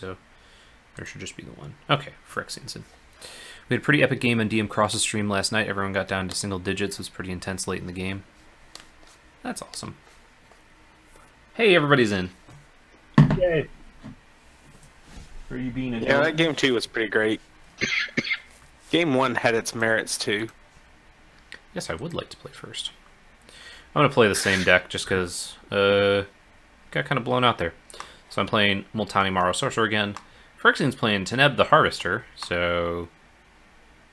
so there should just be the one. Okay, Phyrexian's in. We had a pretty epic game on DM Cross's stream last night. Everyone got down to single digits. It was pretty intense late in the game. That's awesome. Hey, everybody's in. Yay. Are you being a Yeah, that game 2 was pretty great. Game 1 had its merits too. Yes, I would like to play first. I'm going to play the same deck just because got kind of blown out there. So I'm playing Multani Maro-Sorcerer again. Phyrexian's playing Teneb the Harvester, so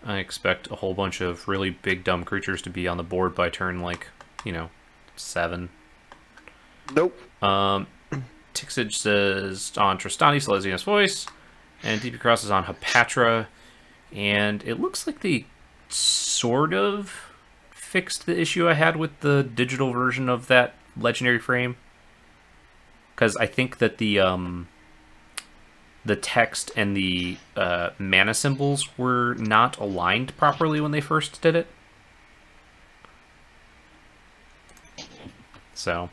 I expect a whole bunch of really big dumb creatures to be on the board by turn, like, 7. Nope. Tixage says on Trostani, Selesnya's voice, and DP Cross is on Hapatra, and it looks like they sort of fixed the issue I had with the digital version of that legendary frame, because I think that the text and the mana symbols were not aligned properly when they first did it. So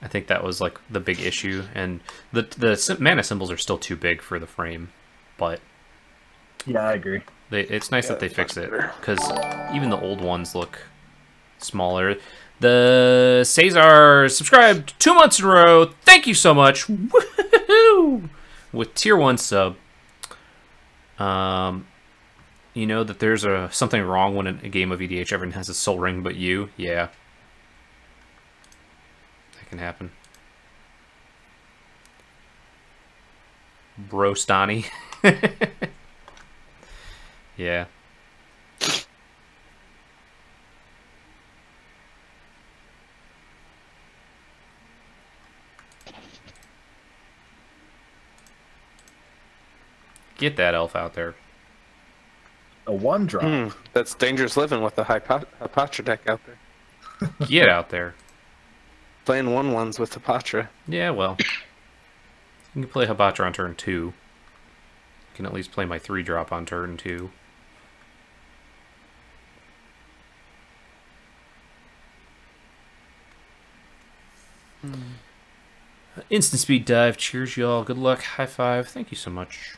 I think that was like the big issue, and the mana symbols are still too big for the frame, but Yeah, I agree. it's nice that they fixed it, because even the old ones look smaller. The Cesar subscribed 2 months in a row. Thank you so much. Woohoo! With tier 1 sub. You know that there's something wrong when in a game of EDH everyone has a soul ring but you? Yeah. That can happen. Trostani. Yeah. Get that elf out there. A 1-drop. That's dangerous living with the Hapatra deck out there. Get out there. Playing 1/1s with Hapatra. Yeah, well. You can play Hapatra on turn 2. You can at least play my 3-drop on turn 2. Instant speed dive. Cheers, y'all. Good luck. High five. Thank you so much.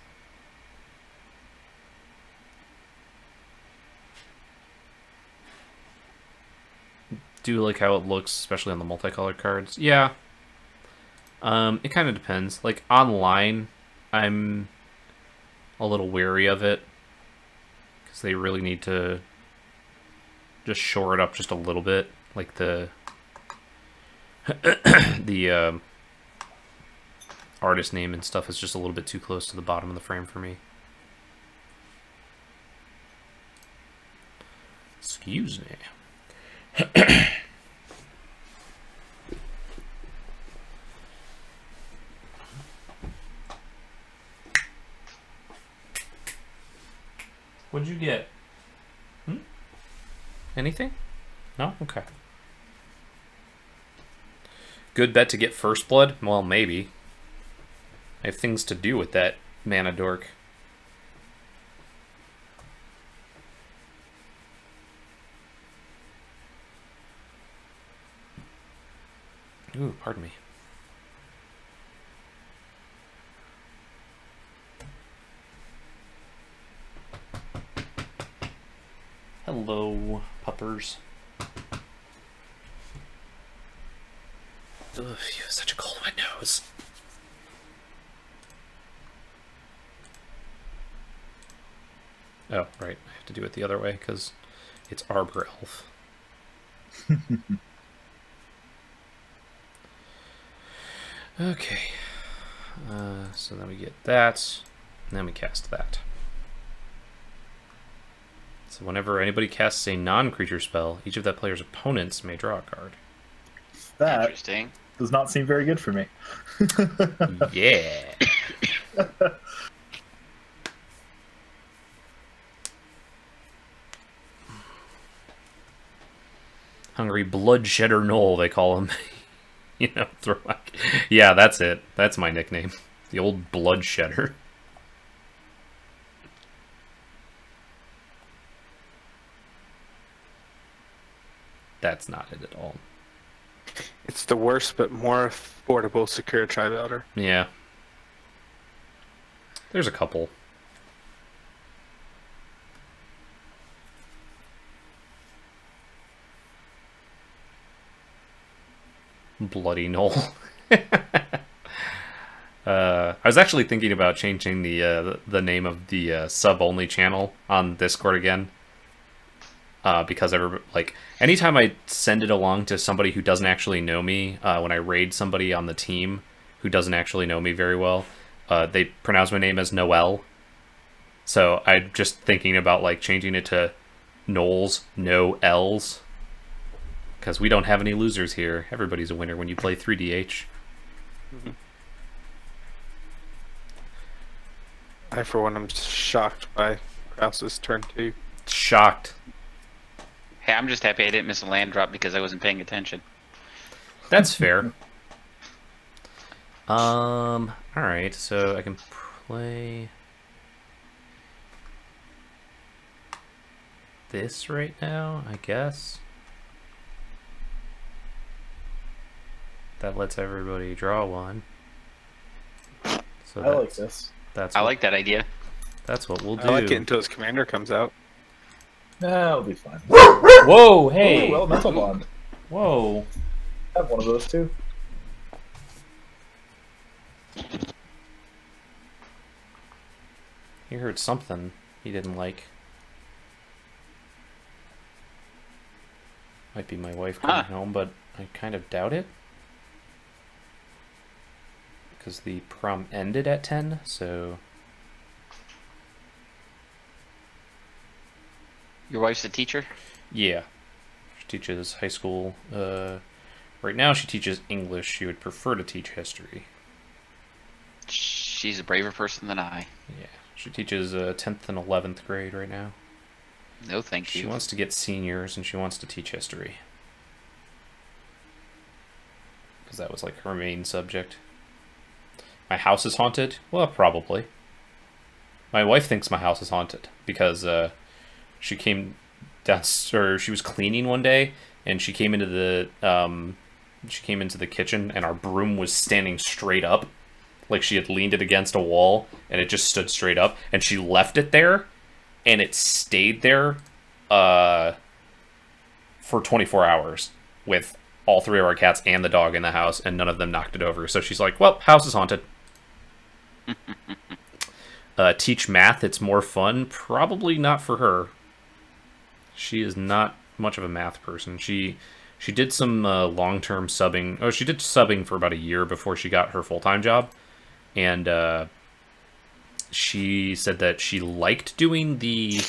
Do like how it looks, especially on the multicolored cards. Yeah. It kind of depends. Like, online, I'm a little wary of it, because they really need to just shore it up just a little bit. Like, the artist name and stuff is just a little bit too close to the bottom of the frame for me. Excuse me. What'd you get? Anything? No? Okay. Good bet to get first blood? Well, maybe. I have things to do with that mana dork. Ooh, pardon me. Hello, puppers. Ugh, you have such a cold wet nose. Oh, right. I have to do it the other way because it's Arbor Elf. Okay. So then we get that, and then we cast that. So whenever anybody casts a non-creature spell, each of that player's opponents may draw a card. That Interesting. does not seem very good for me. Yeah. Hungry Bloodshedder Noell, they call him. You know, yeah, that's it. That's my nickname. The old Bloodshedder. That's not it at all. It's the worst but more affordable secure tri-builder. Yeah. There's a couple. Bloody Noell. I was actually thinking about changing the name of the sub-only channel on Discord again. Because anytime I send it along to somebody who doesn't actually know me, when I raid somebody on the team who doesn't actually know me very well, they pronounce my name as Noell. So I'm just thinking about like changing it to Noels, no L's. Because we don't have any losers here. Everybody's a winner when you play 3DH. Mm-hmm. I, for one, am shocked by Krause's turn 2. Shocked. Hey, I'm just happy I didn't miss a land drop because I wasn't paying attention. That's fair. Alright, so I can play this right now, I guess. That lets everybody draw one. So I like this. I like that idea. That's what we'll do. I like it until his commander comes out. That'll be fine. Whoa, hey! Ooh, elemental bond. Whoa. I have one of those too. He heard something he didn't like. Might be my wife coming home, but I kind of doubt it. Because the prom ended at 10, so... Your wife's a teacher? Yeah. She teaches high school. Right now she teaches English. She would prefer to teach history. She's a braver person than I. Yeah. She teaches 10th and 11th grade right now. No, thank you. She wants to get seniors, and she wants to teach history. Because that was like her main subject. My house is haunted? Well, probably. My wife thinks my house is haunted because she came downstairs. She was cleaning one day, and she came into the kitchen, and our broom was standing straight up, like she had leaned it against a wall, and it just stood straight up. And she left it there, and it stayed there for 24 hours with all 3 of our cats and the dog in the house, and none of them knocked it over. So she's like, well, house is haunted. Teach math, it's more fun. Probably not for her. She is not much of a math person. She did some long-term subbing. Oh, she did subbing for about a year before she got her full-time job. And she said that she liked doing the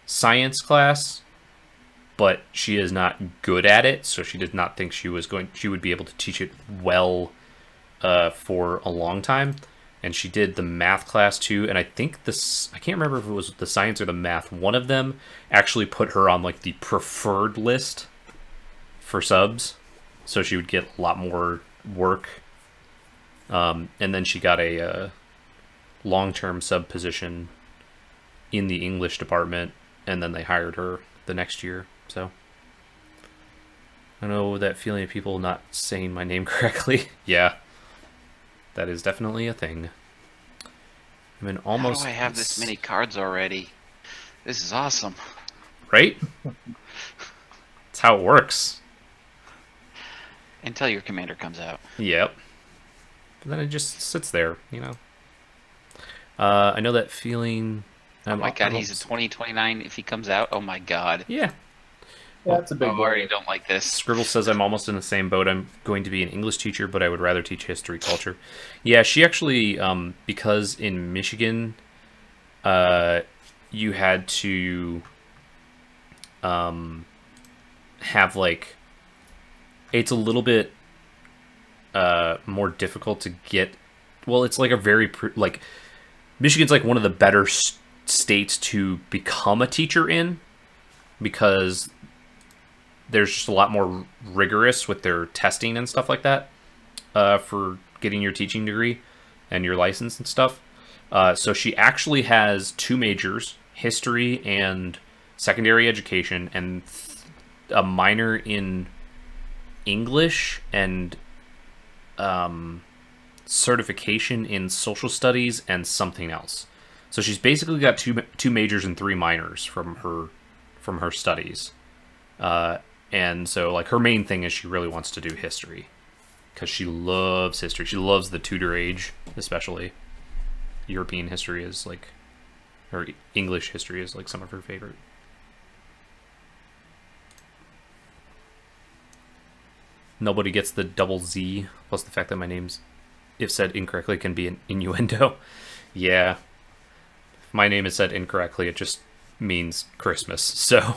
science class, but she is not good at it, so she did not think she would be able to teach it well for a long time. And she did the math class too, and I think I can't remember if it was the science or the math. One of them actually put her on like the preferred list for subs, so she would get a lot more work. And then she got a long-term sub position in the English department, and then they hired her the next year. So I know that feeling of people not saying my name correctly. Yeah. That is definitely a thing. I mean, almost... How do I have this many cards already? This is awesome. Right? That's how it works. Until your commander comes out. Yep. But then it just sits there, you know. I know that feeling... Oh my god, he's a 2029 if he comes out? Oh my god. Yeah. Yeah, that's a big I already don't like this. Scribble says I'm almost in the same boat. I'm going to be an English teacher, but I would rather teach history, culture. Yeah, she actually, because in Michigan, you had to have, like, it's a little bit more difficult to get, well, it's like a very, like, Michigan's like one of the better states to become a teacher in, because there's just a lot more rigorous with their testing and stuff like that for getting your teaching degree and your license and stuff. So she actually has 2 majors, history and secondary education, and a minor in English and certification in social studies and something else. So she's basically got two majors and 3 minors from her studies. And so, like, her main thing is she really wants to do history. Because she loves history. She loves the Tudor age, especially. European history is, like... Or English history is, like, some of her favorite. Nobody gets the double Z, plus the fact that my name's, if said incorrectly, can be an innuendo. Yeah. If my name is said incorrectly, it just means Christmas, so...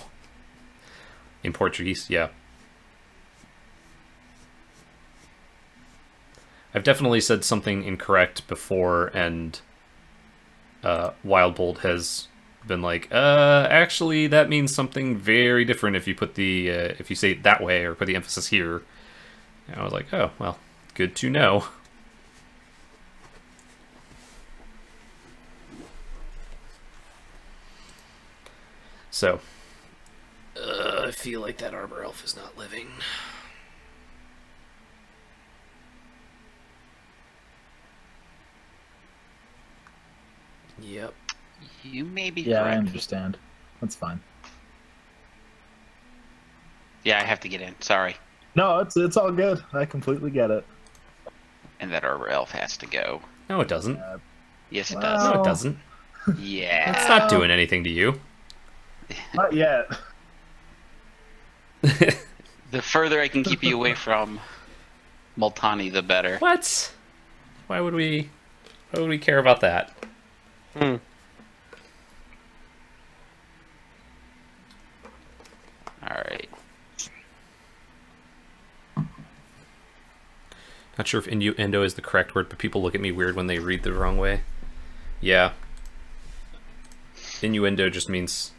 In Portuguese, yeah. I've definitely said something incorrect before, and Wild Bolt has been like, actually, that means something very different if you put the, if you say it that way or put the emphasis here. And I was like, oh, well, good to know. So, I feel like that Arbor Elf is not living. Yep. You may be Yeah, I correct. understand. That's fine. Yeah, I have to get in. Sorry. No, it's all good. I completely get it. And that Arbor Elf has to go. No, it doesn't. Yes, it Well- does. No, it doesn't. Yeah. It's not doing anything to you. Not yet. The further I can keep you away from Multani, the better. What? Why would we care about that? Hmm. Alright. Not sure if innuendo is the correct word, but people look at me weird when they read the wrong way. Yeah. Innuendo just means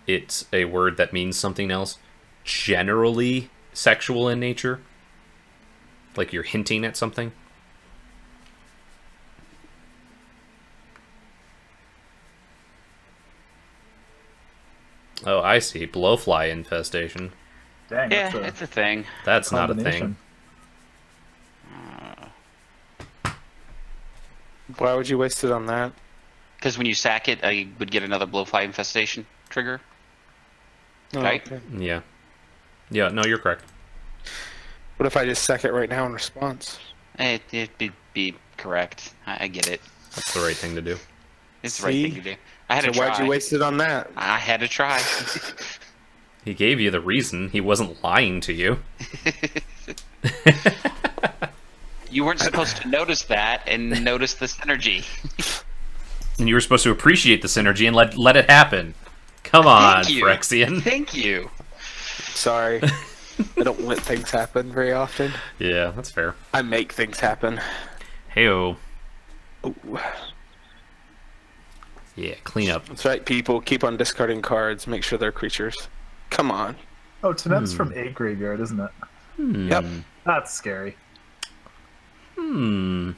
it's a word that means something else, generally sexual in nature. Like you're hinting at something. Oh, I see. Blowfly infestation. Dang, Yeah, that's it's a thing. That's not a thing. Why would you waste it on that? Because when you sack it, I would get another blowfly infestation trigger. Oh, Right. okay. Yeah. Yeah, no, you're correct. What if I just sack it right now in response? It'd be correct. I get it. That's the right thing to do. It's the right See? thing to do. I had So to try. why'd you waste it on that? I had to try. He gave you the reason. He wasn't lying to you. You weren't supposed to notice that and notice the synergy. And you were supposed to appreciate the synergy and let it happen. Come on, Thank you. Phyrexian. Thank you. Sorry. I don't let things happen very often. Yeah, that's fair. I make things happen. Heyo. Ooh. Yeah, clean up. That's right, people. Keep on discarding cards. Make sure they're creatures. Come on. Oh, Teneb's from a graveyard, isn't it? Yep. That's scary. You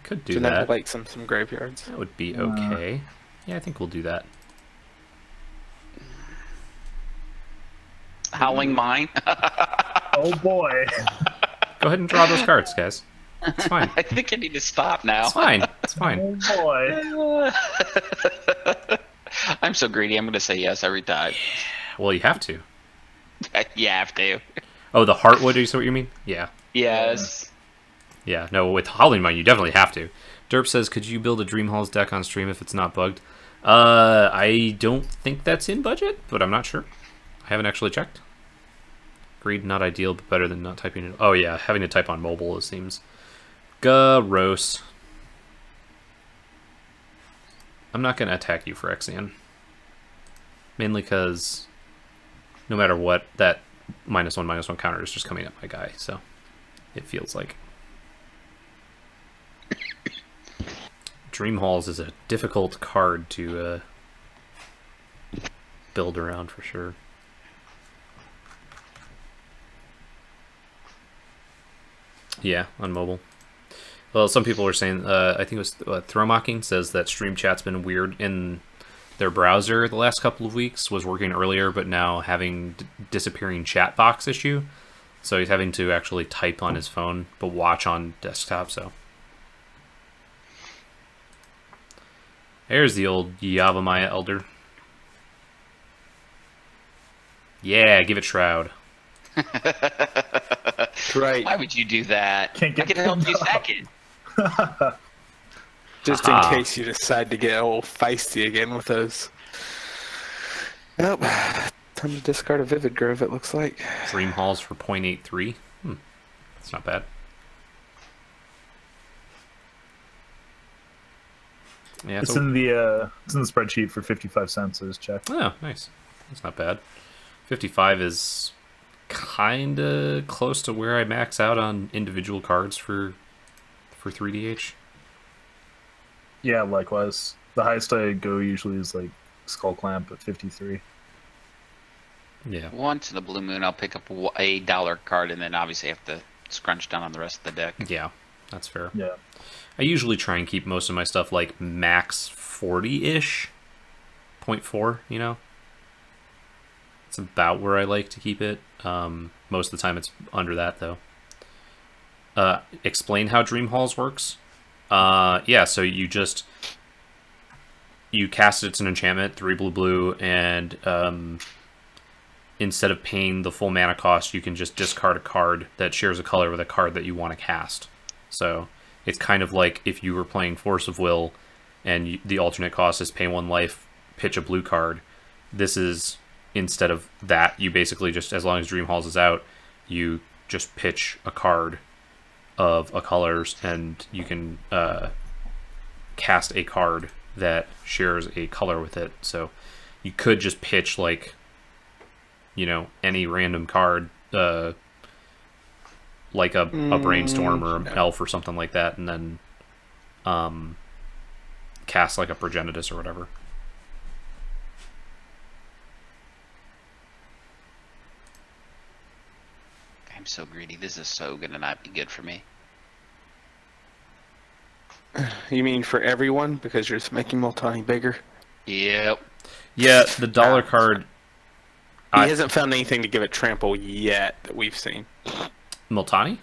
could do Teneb that. likes some graveyards. That would be okay. Yeah, I think we'll do that. Howling Mine. Oh boy. Go ahead and draw those cards, guys. It's fine. I think I need to stop now. It's fine. It's fine. Oh boy. I'm so greedy. I'm going to say yes every time. Well, you have to. You have to. Oh, the Heartwood, is that what you mean? Yeah. Yes. Yeah, no, with Howling Mine, you definitely have to. Derp says, could you build a Dream Halls deck on stream if it's not bugged? I don't think that's in budget, but I'm not sure. I haven't actually checked. Agreed, not ideal, but better than not typing it. Oh yeah, having to type on mobile, it seems. Gross. I'm not going to attack you, Phyrexian. Mainly because no matter what, that -1/-1 counter is just coming at my guy, so it feels like. Dream Halls is a difficult card to build around for sure. Yeah, on mobile. Well, some people are saying, I think it was Throwmocking says that Stream Chat's been weird in their browser the last couple of weeks, was working earlier, but now having disappearing chat box issue. So he's having to actually type on his phone, but watch on desktop, so. There's the old Yavimaya Elder. Yeah, give it Shroud. Right. Why would you do that? Can't get I can help you sack it. Just in case you decide to get all feisty again with those. Nope. Time to discard a Vivid Grove, it looks like. Dream Halls for 0.83. That's not bad. Yeah, It's in the spreadsheet for 55 cents. I just checked. Oh, nice. That's not bad. 55 is kind of close to where I max out on individual cards for 3DH. Yeah, likewise. The highest I go usually is like Skull Clamp at 53. Yeah. Once in a blue moon, I'll pick up a dollar card, and then obviously have to scrunch down on the rest of the deck. Yeah, that's fair. Yeah. I usually try and keep most of my stuff like max 40-ish. 0.4, you know? It's about where I like to keep it. Most of the time it's under that, though. Explain how Dream Halls works. Yeah, so you cast it, it's an enchantment, 3 blue, and instead of paying the full mana cost, you can just discard a card that shares a color with a card that you want to cast. So it's kind of like if you were playing Force of Will, and the alternate cost is pay 1 life, pitch a blue card. This is, instead of that, you basically just, as long as Dream Halls is out, you just pitch a card of a colors, and you can cast a card that shares a color with it. So you could just pitch, like, you know, any random card, like a Brainstorm or an Elf or something like that, and then cast like a Progenitus or whatever. I'm so greedy. This is so gonna not be good for me. You mean for everyone? Because you're just making Multani bigger? Yep. Yeah, the dollar card. He hasn't found anything to give it trample yet that we've seen. Multani?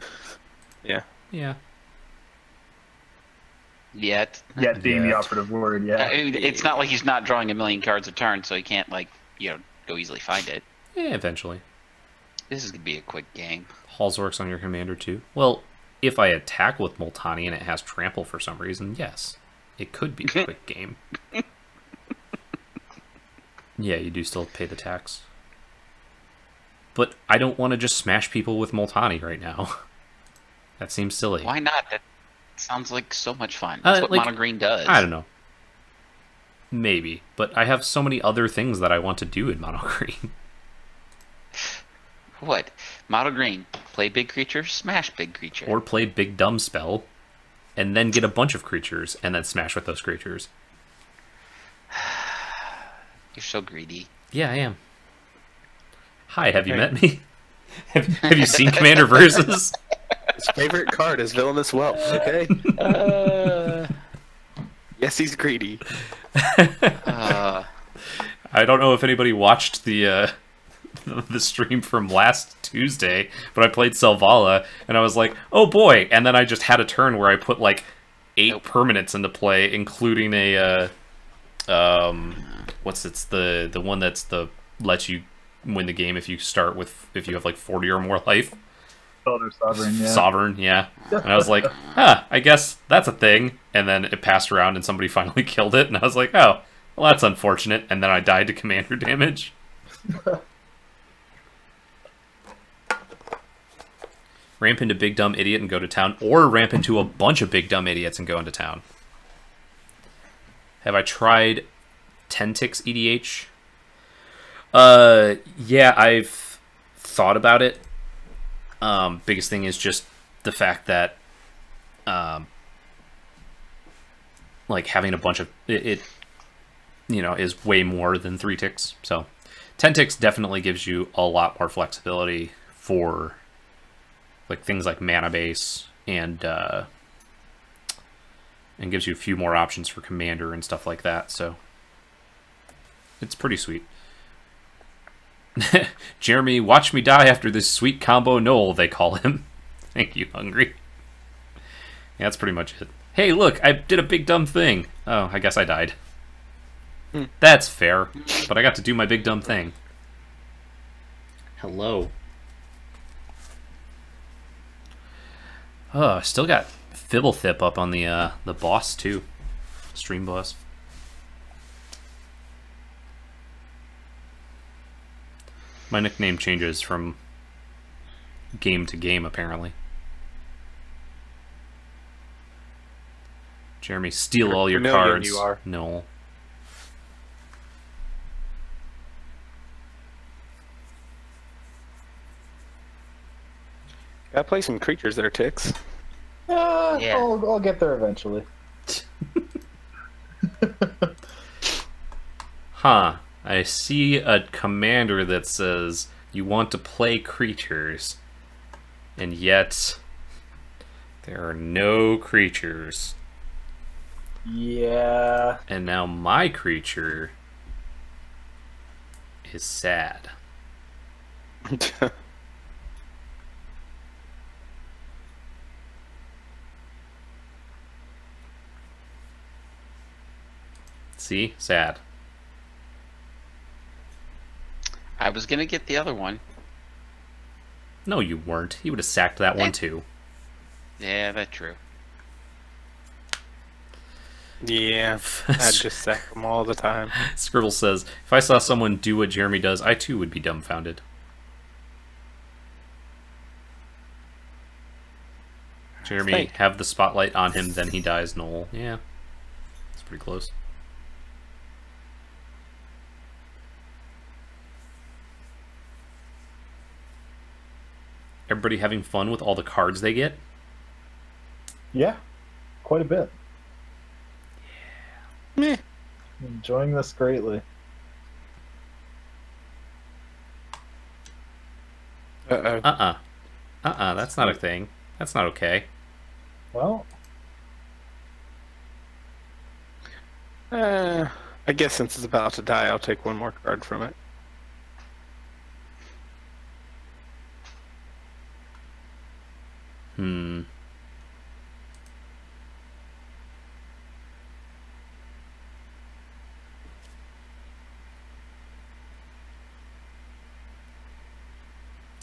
Yeah. Yeah. Yet. Yet being the Yet. operative word, yeah. It's not like he's not drawing a million cards a turn, so he can't, like, you know, go easily find it. Yeah, eventually. This is gonna be a quick game. Halls works on your commander too. Well, if I attack with Multani and it has trample for some reason, yes. It could be a quick game. Yeah, you do still pay the tax. But I don't want to just smash people with Multani right now. That seems silly. Why not? That sounds like so much fun. That's what like, Mono Green does. I don't know. Maybe. But I have so many other things that I want to do in Mono Green. What? Mono Green. Play big creature, smash big creature. Or play Big Dumb Spell, and then get a bunch of creatures, and then smash with those creatures. You're so greedy. Yeah, I am. Hi, have you met me? have you seen Commander Versus? His favorite card is Villainous Wealth, okay? Yes, he's greedy. I don't know if anybody watched the stream from last Tuesday, but I played Selvala, and I was like, oh boy, and then I just had a turn where I put like 8 permanents into play, including a the one that's lets you win the game if you have like 40 or more life. Oh, they're Sovereign, yeah. Sovereign, yeah. And I was like, I guess that's a thing. And then it passed around and somebody finally killed it, and I was like, oh, well, that's unfortunate. And then I died to commander damage. Ramp into Big Dumb Idiot and go to town, or ramp into a bunch of Big Dumb Idiots and go into town. Have I tried Tentix EDH? Yeah, I've thought about it. Biggest thing is just the fact that, like, having a bunch of it you know, is way more than 3 ticks. So 10 ticks definitely gives you a lot more flexibility for like things like mana base, and gives you a few more options for commander and stuff like that. So it's pretty sweet. Jeremy, watch me die after this sweet combo Noel, they call him. Thank you, Hungry. Yeah, that's pretty much it. Hey, look, I did a big dumb thing. Oh, I guess I died. That's fair, but I got to do my big dumb thing. Hello. Oh, I still got Fibblethip up on the boss too. Stream boss. My nickname changes from game to game, apparently. Jeremy, steal all your cards. You are. No. Gotta play some creatures there, Tix. Yeah. I'll get there eventually. Huh. I see a commander that says you want to play creatures, and yet there are no creatures. Yeah. And now my creature is sad. See? Sad. I was gonna get the other one. No, you weren't. You would have sacked that one too. Yeah, that's true. Yeah, I just sack them all the time. Scribble says, if I saw someone do what Jeremy does, I too would be dumbfounded. Jeremy, Thank. have the spotlight on him, then he dies, Noel. Yeah. It's pretty close. Everybody having fun with all the cards they get? Yeah. Quite a bit. Meh. Enjoying this greatly. Uh-oh. That's not a thing. That's not okay. Well, I guess since it's about to die, I'll take one more card from it.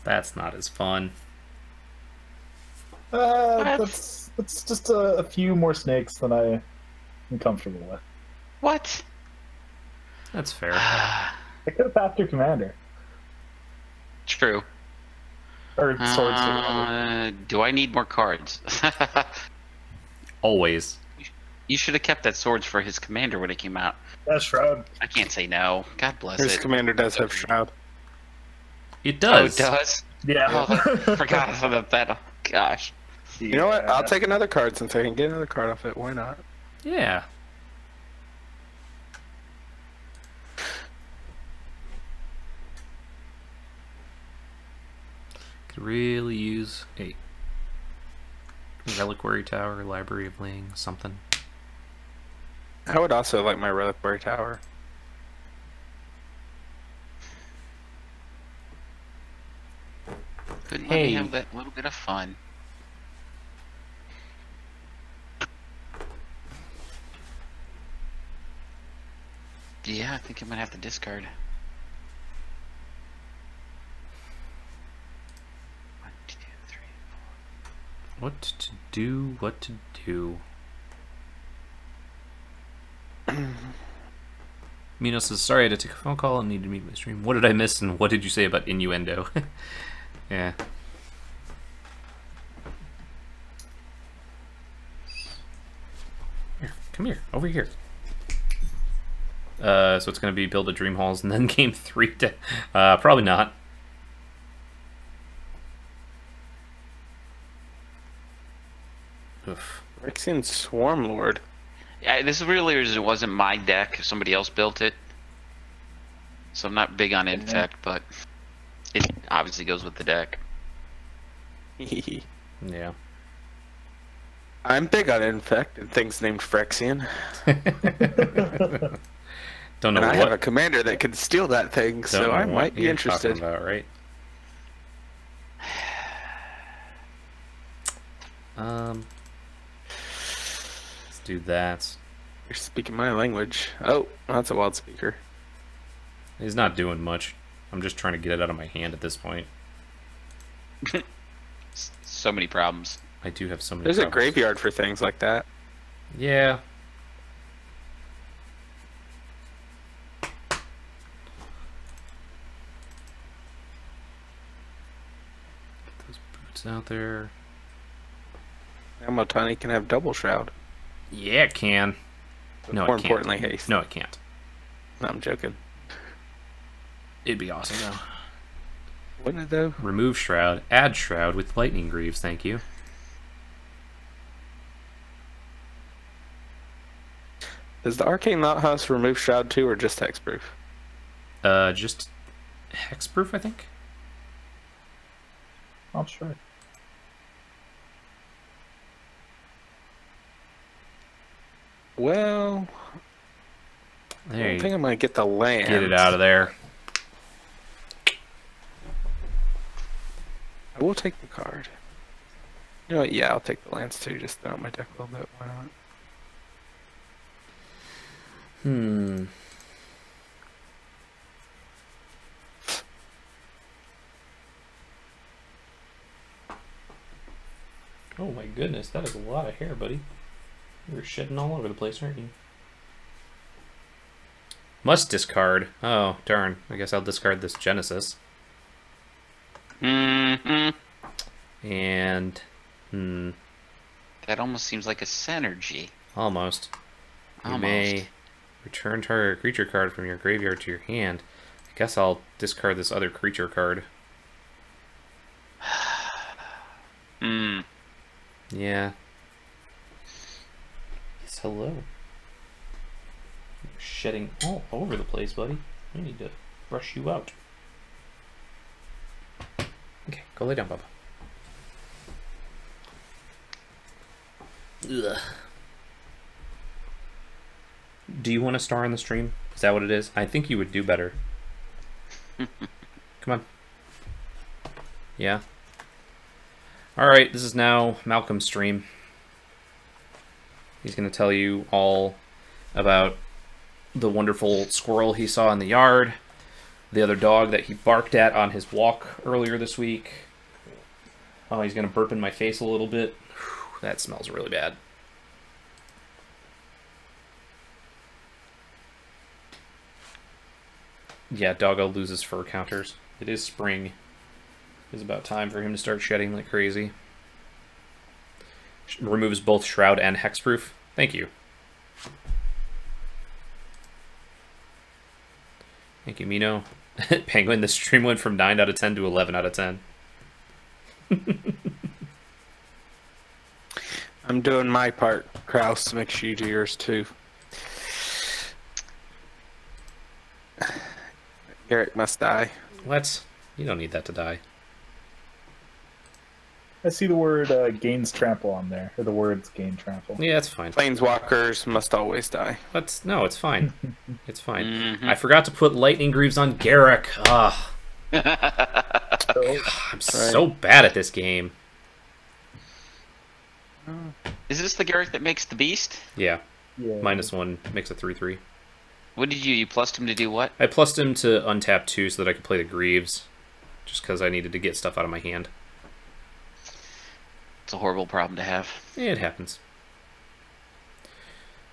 That's not as fun. that's just a few more snakes than I am comfortable with. What? That's fair. I could have passed your commander. True. Or swords. Do I need more cards? Always. You should have kept that swords for his commander when it came out. That's Shroud. I can't say no. God bless His it. commander does have Shroud. It does. Oh, it does? Yeah. Oh, I forgot about that. Oh, gosh. You know what? I'll take another card since I can get another card off it. Why not? Yeah. Could really use a reliquary tower, library of ling, something. I would also like my reliquary tower. Couldn't let me have that little bit of fun. Yeah, I think I'm gonna have to discard. 1, 2, 3, 4. What to do, what to do. Mino says, sorry, I had to take a phone call and need to meet my stream. What did I miss and what did you say about innuendo? Yeah. Here, come here, over here. So it's going to be build a dream halls and then game 3 to... probably not. Oof. Phyrexian Swarmlord. Yeah, this really it wasn't my deck. Somebody else built it. So I'm not big on infect, but it obviously goes with the deck. Yeah. I'm big on infect and things named Phyrexian. Don't know And I what... have a commander that can steal that thing, don't so know I what might be you're interested. talking about, right? Let's do that. You're speaking my language. Oh, that's a wild speaker. He's not doing much. I'm just trying to get it out of my hand at this point. So many problems. I do have so many There's a problems. graveyard for things like that. Yeah. Get those boots out there. Now Multani can have double shroud. Yeah, it can. But No, more it can't. importantly, haste. No, it can't. No, I'm joking. It'd be awesome, though. Wouldn't it though? Remove Shroud. Add Shroud with Lightning Greaves, thank you. Does the Arcane House remove shroud too, or just hexproof? Just Hexproof, I think? Not sure. Well, There I you think I'm gonna get the land. get it out of there. I will take the card. You know what? Yeah, I'll take the lands too. Just throw out my deck a little bit. Why not? Hmm. Oh my goodness, that is a lot of hair, buddy. You're shedding all over the place, aren't you? Must discard. Oh, darn. I guess I'll discard this Genesis. Mm-hmm. And... That almost seems like a synergy. almost. You Almost. may return target creature card from your graveyard to your hand. I guess I'll discard this other creature card. Hmm. Yeah. Yes, hello. You're shedding all over the place, buddy. I need to brush you out. Okay, go lay down, Bubba. Ugh. Do you want a star on the stream? Is that what it is? I think you would do better. Come on. Yeah. Alright, this is now Malcolm's stream. He's going to tell you all about the wonderful squirrel he saw in the yard, the other dog that he barked at on his walk earlier this week. Oh, he's going to burp in my face a little bit. Whew, that smells really bad. Yeah, Doggo loses fur counters. It is spring. It's about time for him to start shedding like crazy. Removes both Shroud and Hexproof. Thank you. Thank you, Mino. Penguin, the stream went from 9 out of 10 to 11 out of 10. I'm doing my part, Kraus. Make sure you do yours too. Garrick must die. What? You don't need that to die. I see the word gains trample on there, or the words gain trample. Yeah, it's fine. Planeswalkers must always die. But no, it's fine. It's fine. Mhm. I forgot to put Lightning Greaves on Garrick. Ah, So, I'm so bad at this game. Is this the Garrick that makes the beast? Yeah, yeah. -1 makes a 3/3. What did you plussed him to do what? I plussed him to untap 2 so that I could play the Greaves, just because I needed to get stuff out of my hand. It's a horrible problem to have. Yeah, it happens.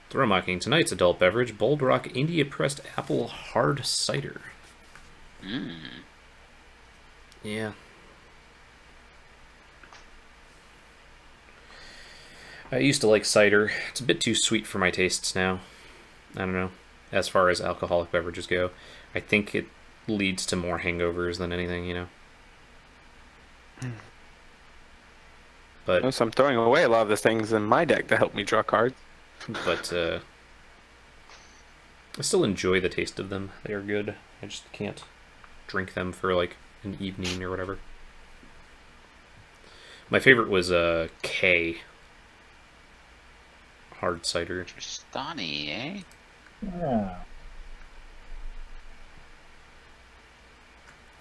Throwmocking tonight's adult beverage: Bold Rock India Pressed Apple Hard Cider. Mm. Yeah. I used to like cider. It's a bit too sweet for my tastes now. I don't know. As far as alcoholic beverages go, I think it leads to more hangovers than anything, you know. But So I'm throwing away a lot of the things in my deck to help me draw cards. I still enjoy the taste of them. They are good. I just can't drink them for like an evening or whatever. My favorite was K. Hard cider. Trostani, eh? Yeah.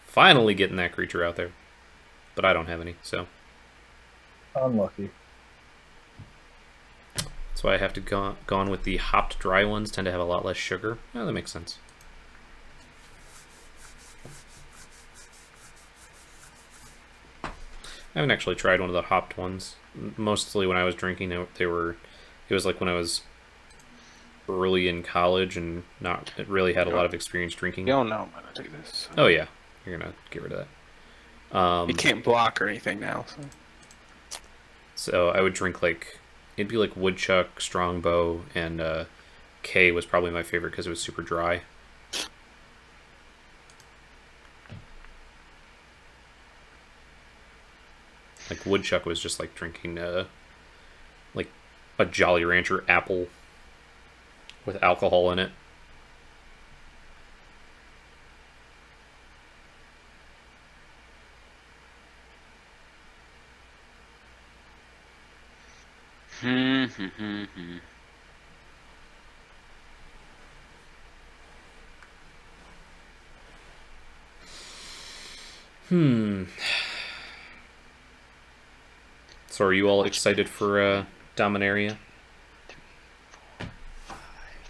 Finally getting that creature out there. But I don't have any, so Unlucky. it's That's why I have to gone with the hopped dry ones. Tend to have a lot less sugar. Oh, that makes sense. I haven't actually tried one of the hopped ones. Mostly when I was drinking, it was like when I was early in college and not really had a lot of experience drinking. You don't know I'm gonna do this. Oh yeah, you're gonna get rid of that. You can't block or anything now. So I would drink like, it'd be like Woodchuck, Strongbow, and K was probably my favorite because it was super dry. Like Woodchuck was just like drinking like a Jolly Rancher apple with alcohol in it. So are you all excited for Dominaria?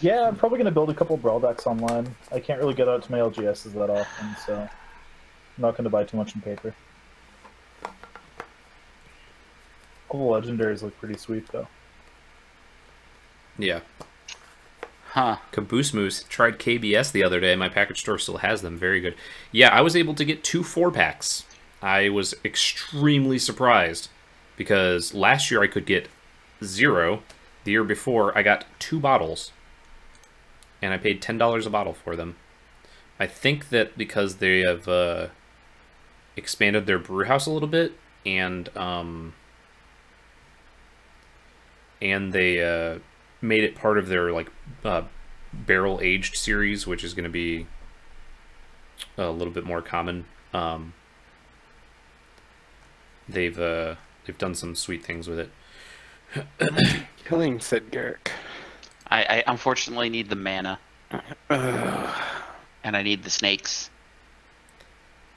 Yeah, I'm probably going to build a couple Brawl decks online. I can't really get out to my LGSs that often, so I'm not going to buy too much in paper. All the legendaries look pretty sweet, though. Yeah. Huh. Caboose Moose tried KBS the other day. My package store still has them. Very good. Yeah, I was able to get 2 4-packs. I was extremely surprised because last year I could get 0. The year before I got 2 bottles. And I paid $10 a bottle for them. I think that because they have expanded their brew house a little bit, and they made it part of their like barrel aged series, which is going to be a little bit more common. They've done some sweet things with it. Killing, said Garrick. I unfortunately need the mana. And I need the snakes.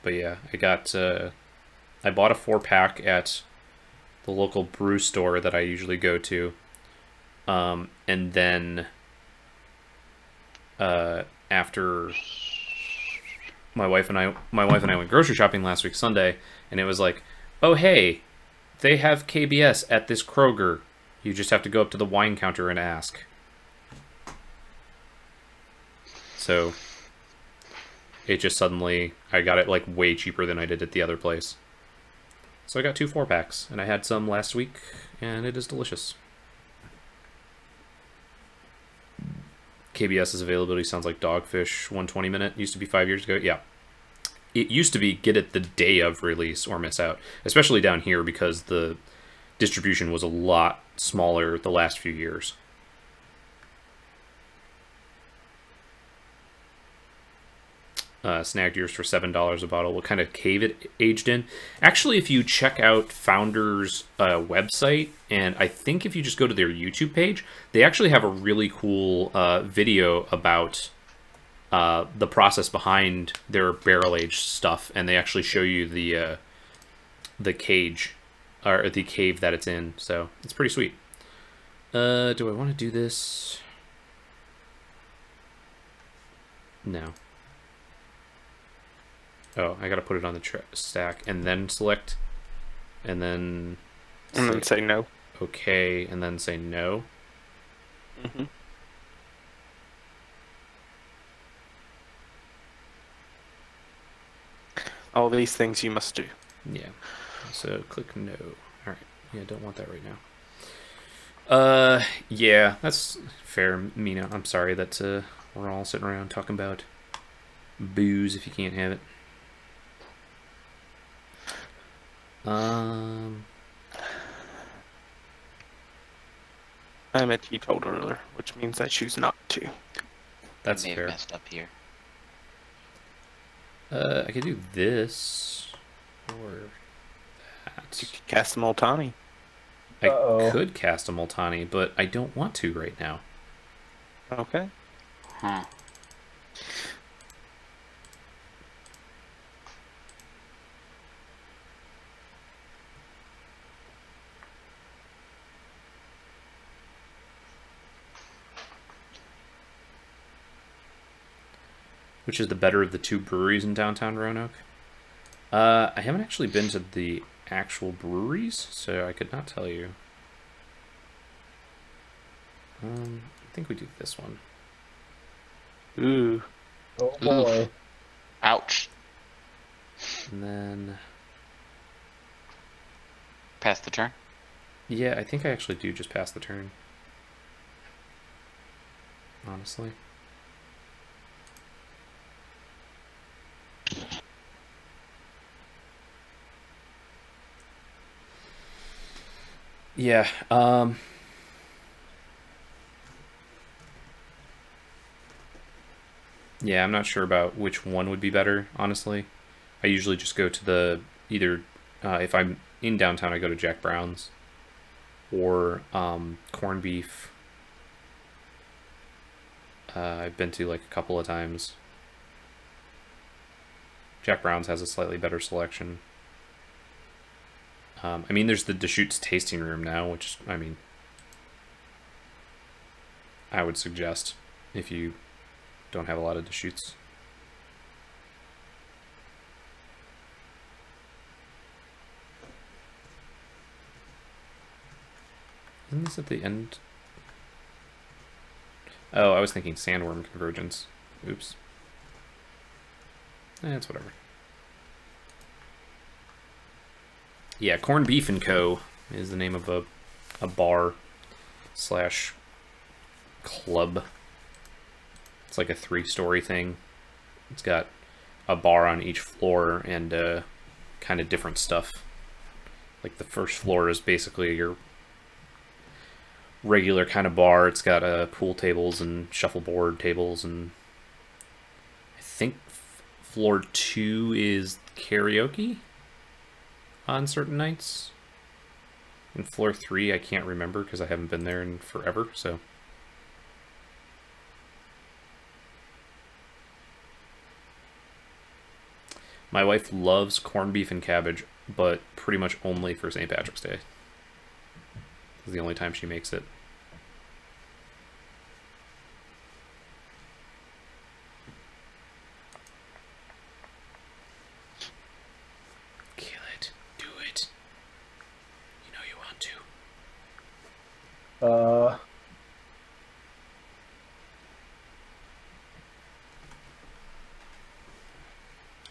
But yeah, I bought a 4-pack at the local brew store that I usually go to. And then after my wife and I went grocery shopping last week Sunday, and it was like, oh hey, they have KBS at this Kroger. You just have to go up to the wine counter and ask. So it just suddenly, I got it like way cheaper than I did at the other place. So I got 2 4-packs, and I had some last week, and it is delicious. KBS's availability sounds like Dogfish 120 minute. Used to be 5 years ago. Yeah. It used to be get it the day of release or miss out, especially down here because the distribution was a lot smaller the last few years. Snagged yours for $7 a bottle. What kind of cave it aged in? Actually, if you check out Founder's website, and I think if you just go to their YouTube page, they actually have a really cool video about the process behind their barrel-aged stuff, and they actually show you the cage, or the cave that it's in, so it's pretty sweet. Do I want to do this? No. Oh, I gotta put it on the stack and then select, and then say no. Okay, and then say no. Mm-hmm. All these things you must do. Yeah. So click no. All right. Yeah, don't want that right now. Yeah, that's fair, Mina. I'm sorry that we're all sitting around talking about booze if you can't have it. I'm a teetotaler, which means I choose not to. That's I may have fair. messed up here. I could do this or that. You could cast a Multani. I could cast a Multani, but I don't want to right now. Okay. Huh. which is the better of the two breweries in downtown Roanoke. I haven't actually been to the actual breweries, so I could not tell you. I think we do this one. Ooh. Oh boy. Ouch. And then... Pass the turn. Yeah, I think I actually do just pass the turn. Honestly. Yeah, yeah, I'm not sure about which one would be better, honestly. I usually just go to the, either, if I'm in downtown, I go to Jack Brown's, or corned beef. I've been to like a couple of times. Jack Brown's has a slightly better selection. I mean, there's the Deschutes tasting room now, which, I mean, I would suggest if you don't have a lot of Deschutes. Isn't this at the end? Oh, I was thinking Sandworm Convergence. Oops. It's whatever. Yeah, Corned Beef & Co. is the name of a bar slash club. It's like a 3-story thing. It's got a bar on each floor and kind of different stuff. Like the first floor is basically your regular kind of bar. It's got pool tables and shuffleboard tables, and I think floor 2 is karaoke on certain nights. And floor 3 I can't remember because I haven't been there in forever, so. My wife loves corned beef and cabbage, but pretty much only for St. Patrick's Day. It's the only time she makes it. Kill it. Do it. You know you want to.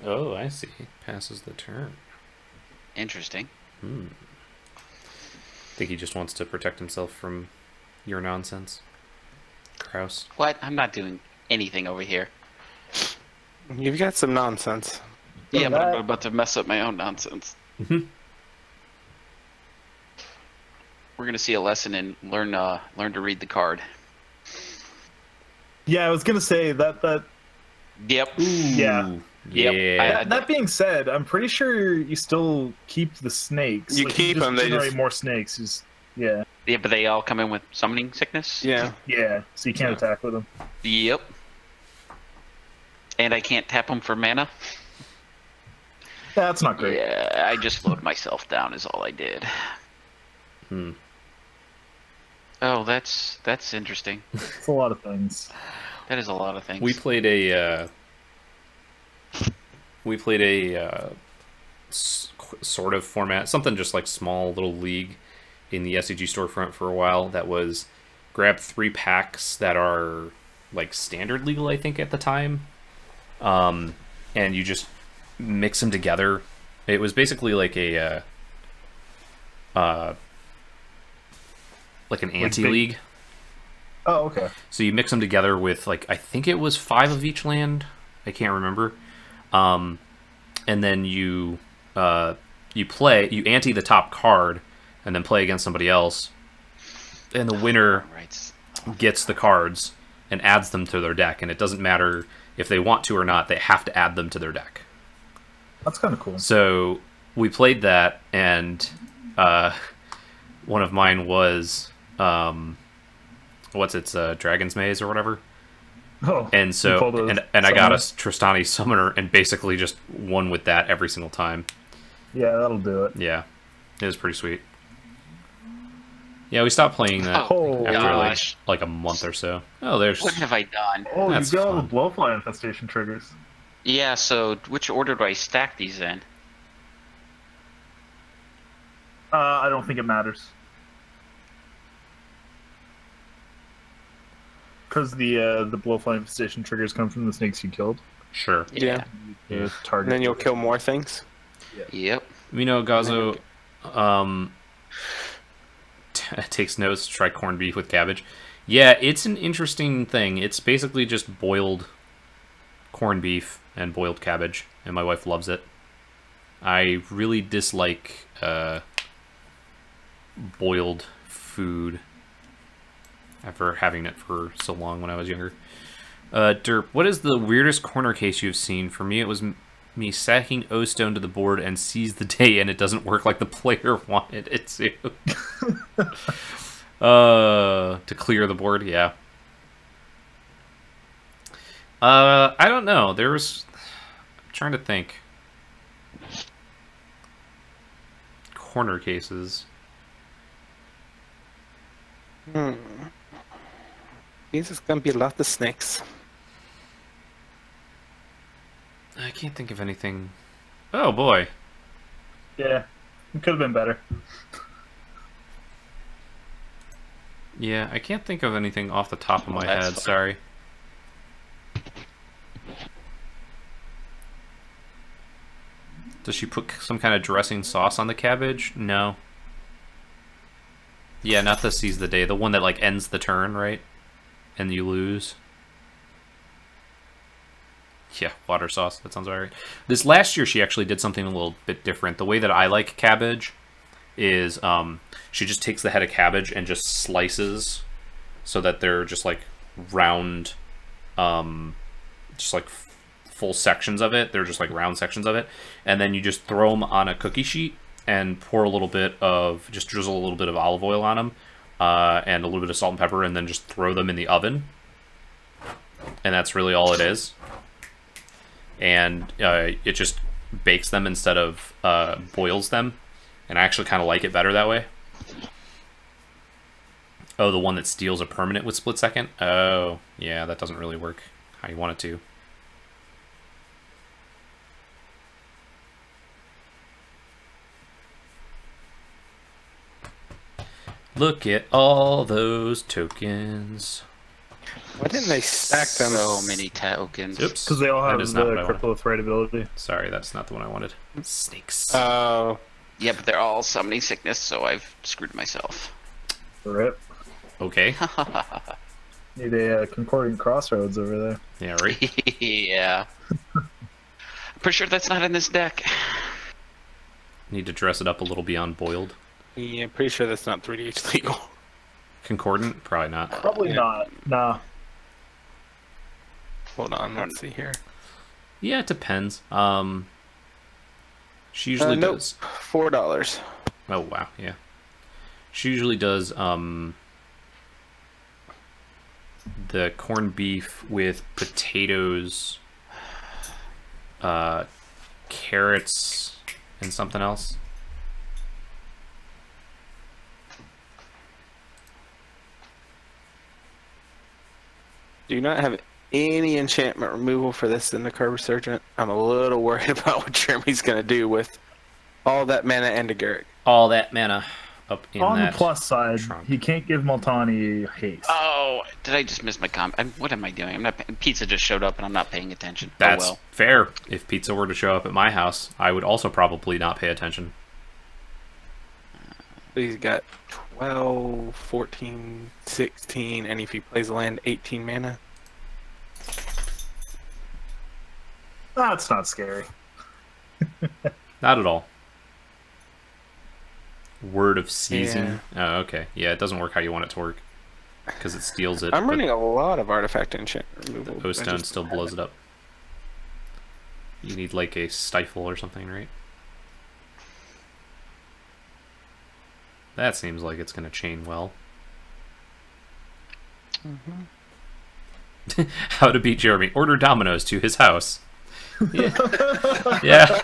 Oh, I see. Passes the turn. Interesting. Think he just wants to protect himself from your nonsense, Kraus. What? I'm not doing anything over here. You've got some nonsense. Yeah, but I'm about to mess up my own nonsense. We're gonna see a lesson and learn to read the card. Yeah, I was gonna say that. Yep. Yeah. Yep. Yeah. That being said, I'm pretty sure you still keep the snakes. You keep them. They generate just more snakes. Yeah. Yeah, but they all come in with summoning sickness. yeah. Yeah. So you can't attack with them. Yep. And I can't tap them for mana. That's not great. Yeah, I just slowed myself down is all I did. Oh, that's interesting. It's a lot of things. That is a lot of things. We played a sort of format, something just like small little league in the SCG storefront for a while. That was grab 3 packs that are like standard legal, I think, at the time, and you just mix them together. It was basically like a like an anti-league. Oh, okay. So you mix them together with, like, I think it was 5 of each land. I can't remember. And then you ante the top card, and then play against somebody else. And the winner gets the cards and adds them to their deck. And it doesn't matter if they want to or not; they have to add them to their deck. That's kind of cool. So we played that, and one of mine was Dragon's Maze or whatever. Oh, And so, and I got a Trostani summoner and basically just won with that every single time. Yeah, that'll do it. Yeah, it was pretty sweet. Yeah, we stopped playing that Oh, after gosh. like a month or so. Oh, there's... What have I done? Oh, That's you got all the fun. blowfly infestation triggers. Yeah, so which order do I stack these in? I don't think it matters. Because the blowfly infestation triggers come from the snakes you killed. Sure. Yeah. The target. And then you'll kill more things. Yep. You know, Gazo takes notes to try corned beef with cabbage. Yeah, it's an interesting thing. It's basically just boiled corned beef and boiled cabbage, and my wife loves it. I really dislike boiled food after having it for so long when I was younger. Derp, what is the weirdest corner case you've seen? For me, it was me sacking O-Stone to the board and seize the day, and it doesn't work like the player wanted it to. To clear the board, yeah. I don't know. I'm trying to think. Corner cases. These is gonna be a lot of snakes. I can't think of anything. Oh boy. Yeah, it could have been better. Yeah, I can't think of anything off the top of my That's head, fine. sorry. Does she put some kind of dressing sauce on the cabbage? No. Yeah, not the seize the day. The one that, like, ends the turn, right? And you lose. Yeah, water sauce. That sounds about right. This last year, she actually did something a little bit different. The way that I like cabbage is she just takes the head of cabbage and just slices so that they're just, like, round, just, like, full sections of it. They're just, like, round sections of it. And then you just throw them on a cookie sheet and pour a little bit of, just drizzle a little bit of olive oil on them, and a little bit of salt and pepper, and then just throw them in the oven. And that's really all it is. And it just bakes them instead of boils them. And I actually kind of like it better that way. Oh, the one that steals a permanent with split second? Oh, yeah, that doesn't really work how you want it to. Look at all those tokens. Why didn't they stack them? So many tokens. Oops. Because they all have That is the not what I wanted. cripple with right ability. Sorry, that's not the one I wanted. Snakes. Oh, Yeah, but they're all summoning sickness, so I've screwed myself. Rip. Okay. Need a concordant crossroads over there. Yeah, right. Yeah. I'm pretty sure that's not in this deck. Need to dress it up a little beyond boiled. yeah, I'm pretty sure that's not 3H legal. Concordant? Probably not. Probably not. Nah. Hold on, let's see here. Yeah, it depends. She usually Nope, does. $4. Oh wow, yeah. She usually does the corned beef with potatoes, carrots, and something else. Do not have any enchantment removal for this in the Curb Resurgent. I'm a little worried about what Jeremy's gonna do with all that mana and a Garrick. All that mana up in On that. the plus side, trunk. he can't give Multani haste. Oh, did I just miss my what am I doing? I'm not. Pizza just showed up, and I'm not paying attention. That's Oh well. fair. If pizza were to show up at my house, I would also probably not pay attention. He's got 12, 14, 16, and if he plays land, 18 mana. That's not scary. Not at all. Word of season. Oh, okay. Yeah, it doesn't work how you want it to work because it steals it. I'm but running a lot of artifact enchantment removal. the I O-Stone just- still blows it up. You need like a stifle or something, right? That seems like it's going to chain well. How to beat Jeremy. Order Dominoes to his house. Yeah. Yeah.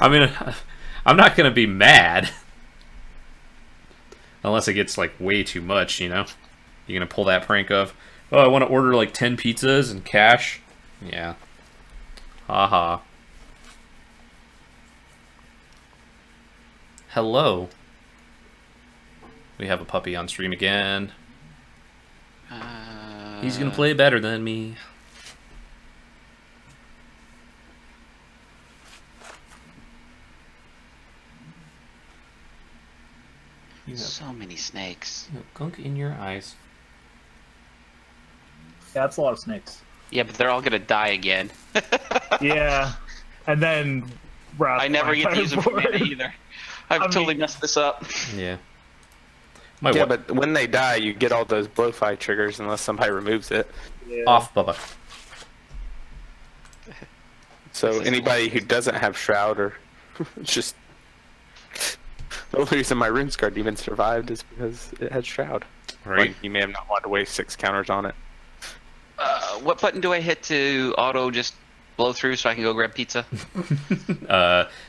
I mean, I'm not going to be mad. Unless it gets, like, way too much, you know? You're gonna pull that prank of, oh, I want to order, like, 10 pizzas and cash? Yeah. Haha. Hello. We have a puppy on stream again. He's gonna play better than me. So many snakes. Gunk in your eyes. Yeah, that's a lot of snakes. Yeah, but they're all gonna die again. Yeah, and then I never get to use them for mana either. I've totally messed this up. Yeah. Yeah, but when they die, you get all those blowfly triggers unless somebody removes it. Yeah. Off, Bubba. So anybody who doesn't have Shroud or just... The only reason my RuneScar demon survived is because it had Shroud. Right. Like, you may have not wanted to waste 6 counters on it. What button do I hit to auto just blow through so I can go grab pizza?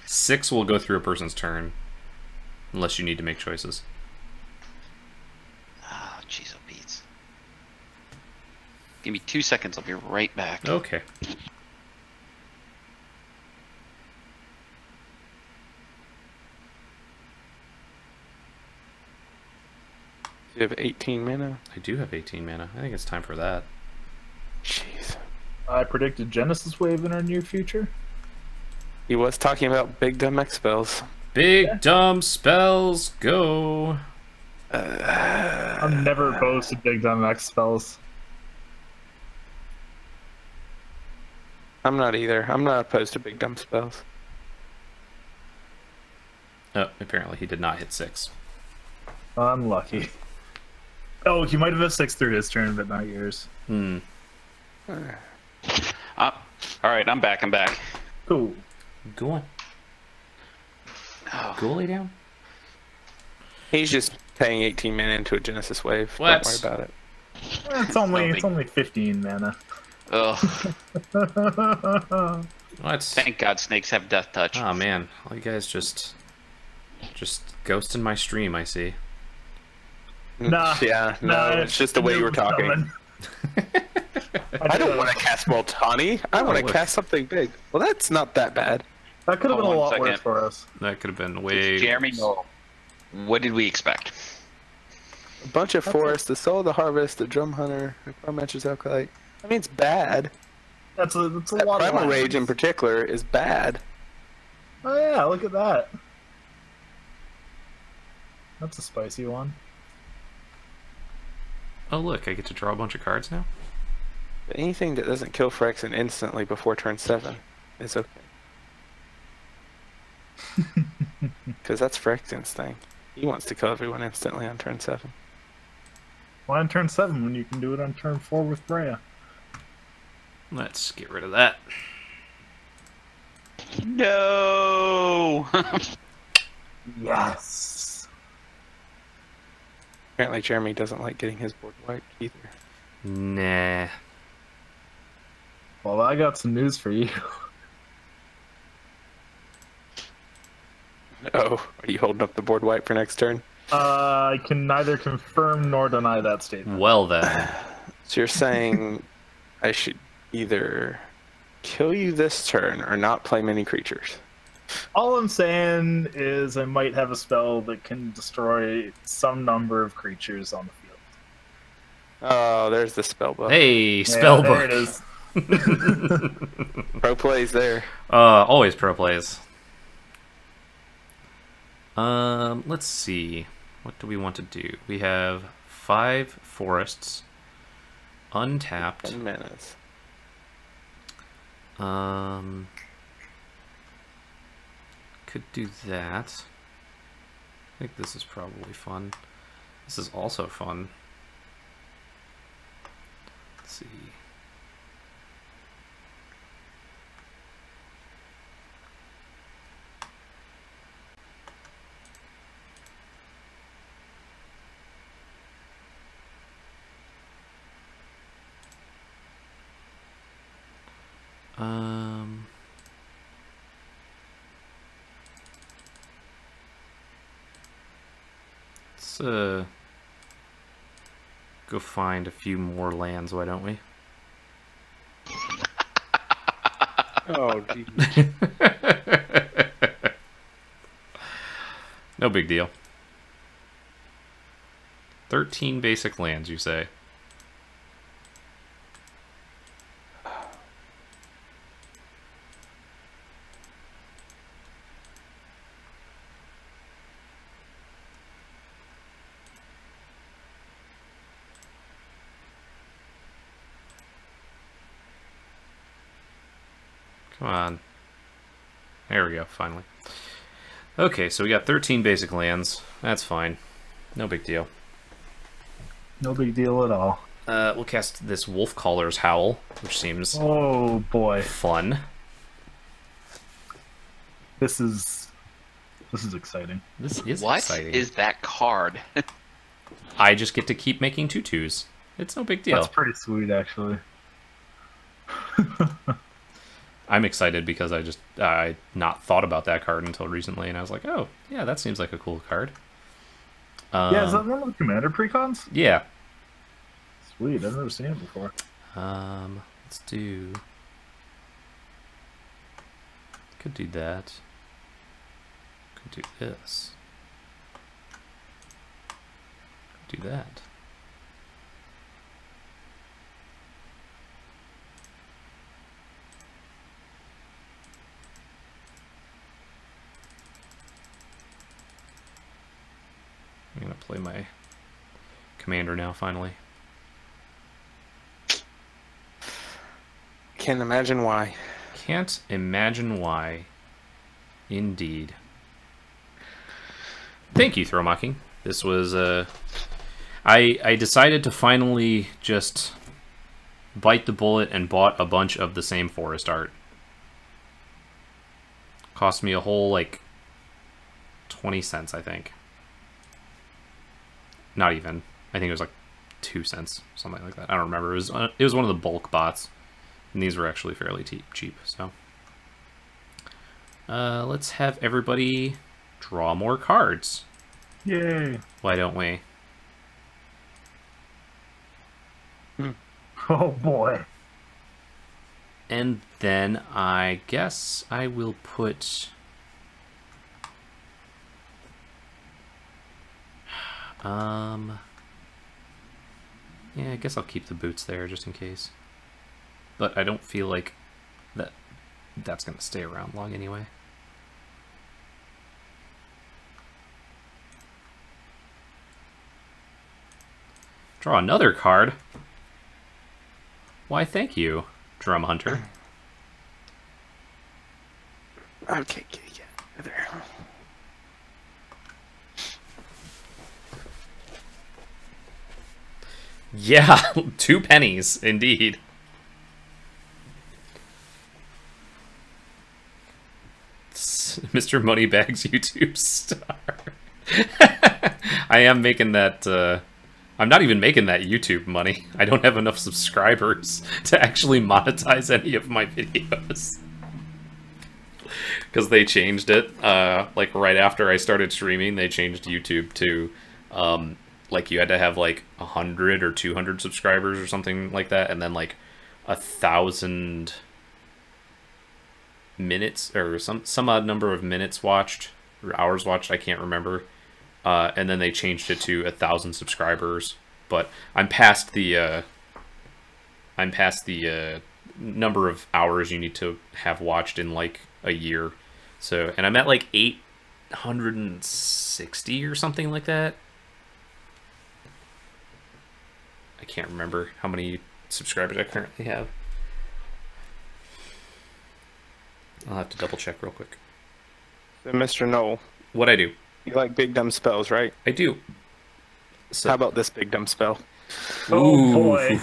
6 will go through a person's turn. Unless you need to make choices. Oh, jeez, oh, Pete. Give me 2 seconds, I'll be right back. Okay. You have 18 mana? I do have 18 mana. I think it's time for that. Jeez. I predicted Genesis Wave in our near future. He was talking about big dumb X spells. Big dumb spells, go! I'm never opposed to big dumb X spells. I'm not either. I'm not opposed to big dumb spells. Oh, apparently he did not hit 6. Unlucky. Oh, he might have a 6 through his turn, but not yours. Hmm. Alright, I'm back, Cool. Go on. Oh. Go lay down. He's just paying 18 mana into a Genesis Wave. What? Don't worry about it. It's only 15 mana. Ugh. What? Thank God snakes have death touch. Oh man, all you guys just ghosting my stream, I see. Nah. Yeah, no, it's just the way you were talking. I don't want to cast Multani. I want to look. cast something big. Well, that's not that bad. That could have been a Hold on lot a worse second. for us. That could have been way. Jeremy, no. What did we expect? A bunch of forests, the soul of the harvest, the drum hunter, the Pro Matches Alkalite. I mean, it's bad. That's a That lot of Primal Rage in lands. particular is bad. Oh yeah, look at that. That's a spicy one. Oh look, I get to draw a bunch of cards now. But anything that doesn't kill Phyrexian instantly before turn 7 is okay. Because that's Phyrexian's thing. He wants to kill everyone instantly on turn 7. Why on turn 7 when you can do it on turn 4 with Breya? Let's get rid of that. No! Yes. Apparently Jeremy doesn't like getting his board wiped either. Nah. Well, I got some news for you. Oh, are you holding up the board wipe for next turn? I can neither confirm nor deny that statement. Well then. So you're saying I should either kill you this turn or not play many creatures? All I'm saying is I might have a spell that can destroy some number of creatures on the field. Oh, there's the spell book. Hey, Yeah, spell there book. it is. Pro plays there. Always pro plays. Let's see. What do we want to do? We have 5 forests, untapped. 10 manas. Could do that. I think this is probably fun. This is also fun. Let's see. Let's Let's go find a few more lands, why don't we? Oh, geez. No big deal. 13 basic lands, you say? Come on. There we go, finally. Okay, so we got 13 basic lands. That's fine. No big deal. No big deal at all. We'll cast this Wolf Caller's Howl, which seems Oh boy, fun. this is exciting. This is What exciting. is that card? I just get to keep making tutus. It's no big deal. That's pretty sweet, actually. I'm excited because I not thought about that card until recently, and I was like, oh, yeah, that seems like a cool card. Yeah, is that one of the commander precons? Yeah. Sweet, I've never seen it before. Let's do... Could do that. Could do this. Could do that. I'm gonna play my commander now, finally. Can't imagine why. Can't imagine why. Indeed. Thank you, Throwmocking. This was, I decided to finally just bite the bullet and bought a bunch of the same forest art. Cost me a whole, like, 20 cents, I think. Not even. I think it was like 2 cents, something like that. I don't remember. It was one of the bulk bots, and these were actually fairly cheap. So, let's have everybody draw more cards. Yay! Why don't we? Oh boy. And then I guess I will put... Yeah, I guess I'll keep the boots there just in case. But I don't feel like that's gonna stay around long anyway. Draw another card. Why, thank you, Drum Hunter. Okay, there. Yeah, 2 pennies, indeed. Mr. Moneybags YouTube star. I am making that, I'm not even making that YouTube money. I don't have enough subscribers to actually monetize any of my videos. Because they changed it, like right after I started streaming, they changed YouTube to, like you had to have like 100 or 200 subscribers or something like that, and then like 1,000 minutes or some odd number of minutes watched or hours watched, I can't remember. And then they changed it to 1,000 subscribers. But I'm past the number of hours you need to have watched in like a year. So, and I'm at like 860 or something like that. I can't remember how many subscribers I currently have. I'll have to double check real quick. So, Mr. Noel, What I do? you like big dumb spells, right? I do. So, How about this big dumb spell? Oh boy.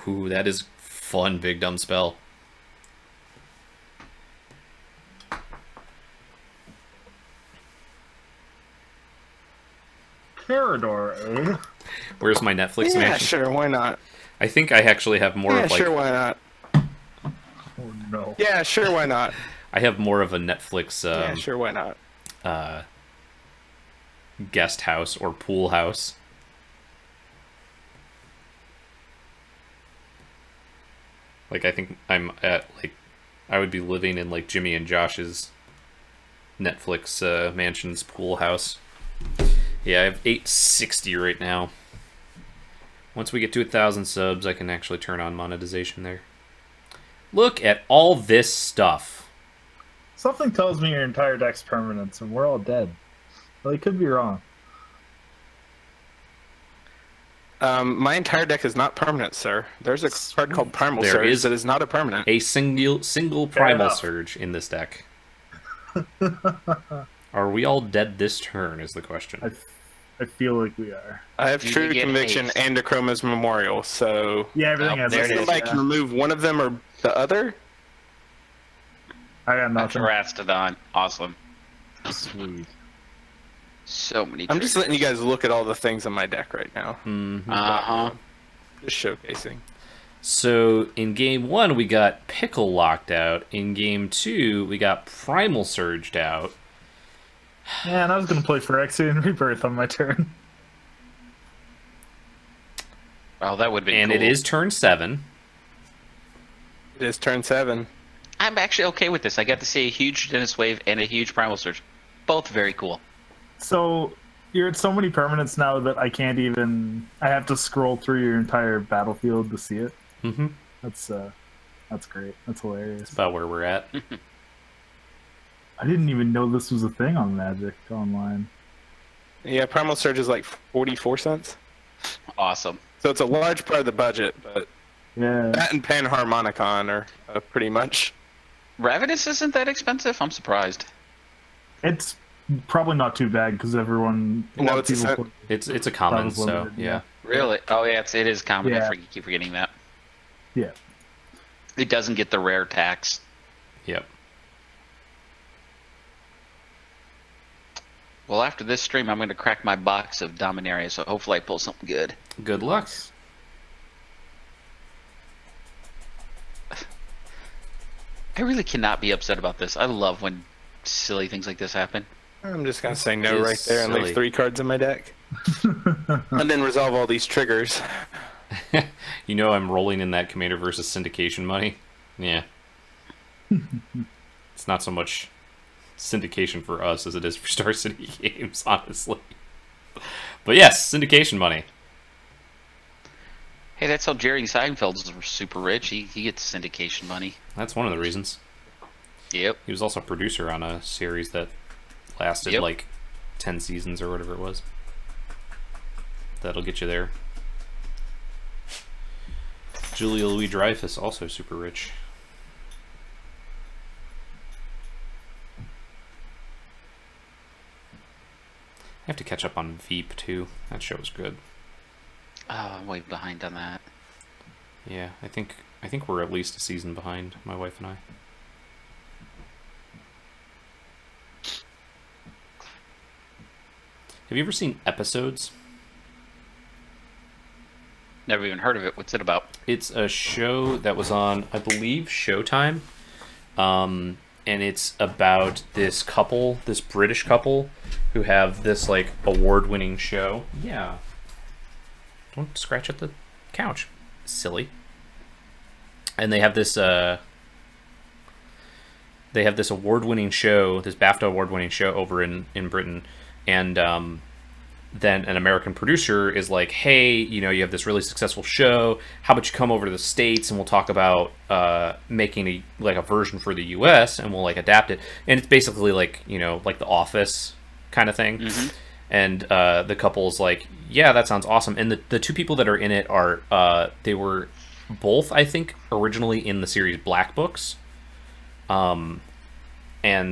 Ooh, that is fun, big dumb spell. Carador, eh? Where's my Netflix Yeah, mansion? sure, why not? I think I actually have more Yeah, of like sure, why not? Oh no. Yeah, sure, why not? I have more of a Netflix Yeah, sure, why not? guest house or pool house. Like, I think I'm at, like, I would be living in, like, Jimmy and Josh's Netflix mansion's pool house. Yeah, I have 860 right now. Once we get to 1,000 subs, I can actually turn on monetization there. Look at all this stuff. Something tells me your entire deck's permanence, and we're all dead. Well, it could be wrong. My entire deck is not permanent, sir. There's a card called Primal Surge that is not a permanent. A single Primal Surge in this deck. Are we all dead this turn is the question. I feel like we are. I have True Conviction haste. and Achroma's Memorial, so... Yeah, everything has... there it is. I can remove one of them or the other? I got nothing. Rastodon. Awesome. Sweet. So many I'm just letting you guys look at all the things on my deck right now. Mm-hmm. Uh-huh. Just showcasing. So, in game 1, we got Pickle locked out. In game 2, we got Primal Surged out. Yeah, and I was going to play Phyrexian Rebirth on my turn. Well, that would be And cool. it is turn 7. It is turn 7. I'm actually okay with this. I got to see a huge Dennis Wave and a huge Primal Surge. Both very cool. So, you're at so many permanents now that I can't even... I have to scroll through your entire battlefield to see it. Mm-hmm. That's great. That's hilarious. That's about where we're at. I didn't even know this was a thing on Magic Online. Yeah, Primal Surge is like 44 cents. Awesome. So it's a large part of the budget, but Yeah. that and Panharmonicon are pretty much... Ravenous isn't that expensive? I'm surprised. It's probably not too bad because everyone... a lot of it's a people set. play- It's a common, That was so, limited, yeah. Really? Oh, yeah, it is common. Yeah. I keep forgetting that. Yeah. It doesn't get the rare tax. Yep. Well, after this stream, I'm going to crack my box of Dominaria, so hopefully I pull something good. Good luck. I really cannot be upset about this. I love when silly things like this happen. I'm just going to say no It's right there and silly. leave 3 cards in my deck. And then resolve all these triggers. You know I'm rolling in that Commander versus Syndication money? Yeah. It's not so much syndication for us as it is for Star City Games, honestly. But yes, syndication money. Hey, that's how Jerry Seinfeld's super rich. He gets syndication money. That's one of the reasons. Yep. He was also a producer on a series that lasted Yep. like 10 seasons or whatever it was. That'll get you there. Julia Louis-Dreyfus, also super rich. I have to catch up on Veep too. That show was good. Oh, I'm way behind on that. Yeah, I think we're at least a season behind, my wife and I. Have you ever seen Episodes? Never even heard of it. What's it about? It's a show that was on, I believe, Showtime. And it's about this couple, this British couple, who have this, like, award-winning show. Yeah. Don't scratch at the couch. Silly. And they have this, award-winning show, this BAFTA award-winning show over in Britain. And, then an American producer is like, hey, you know, you have this really successful show. How about you come over to the States and we'll talk about making a version for the US and we'll like adapt it. And it's basically like, you know, like The Office kind of thing. Mm-hmm. And the couple's like, yeah, that sounds awesome. And the two people that are in it are, they were both, I think, originally in the series Black Books. And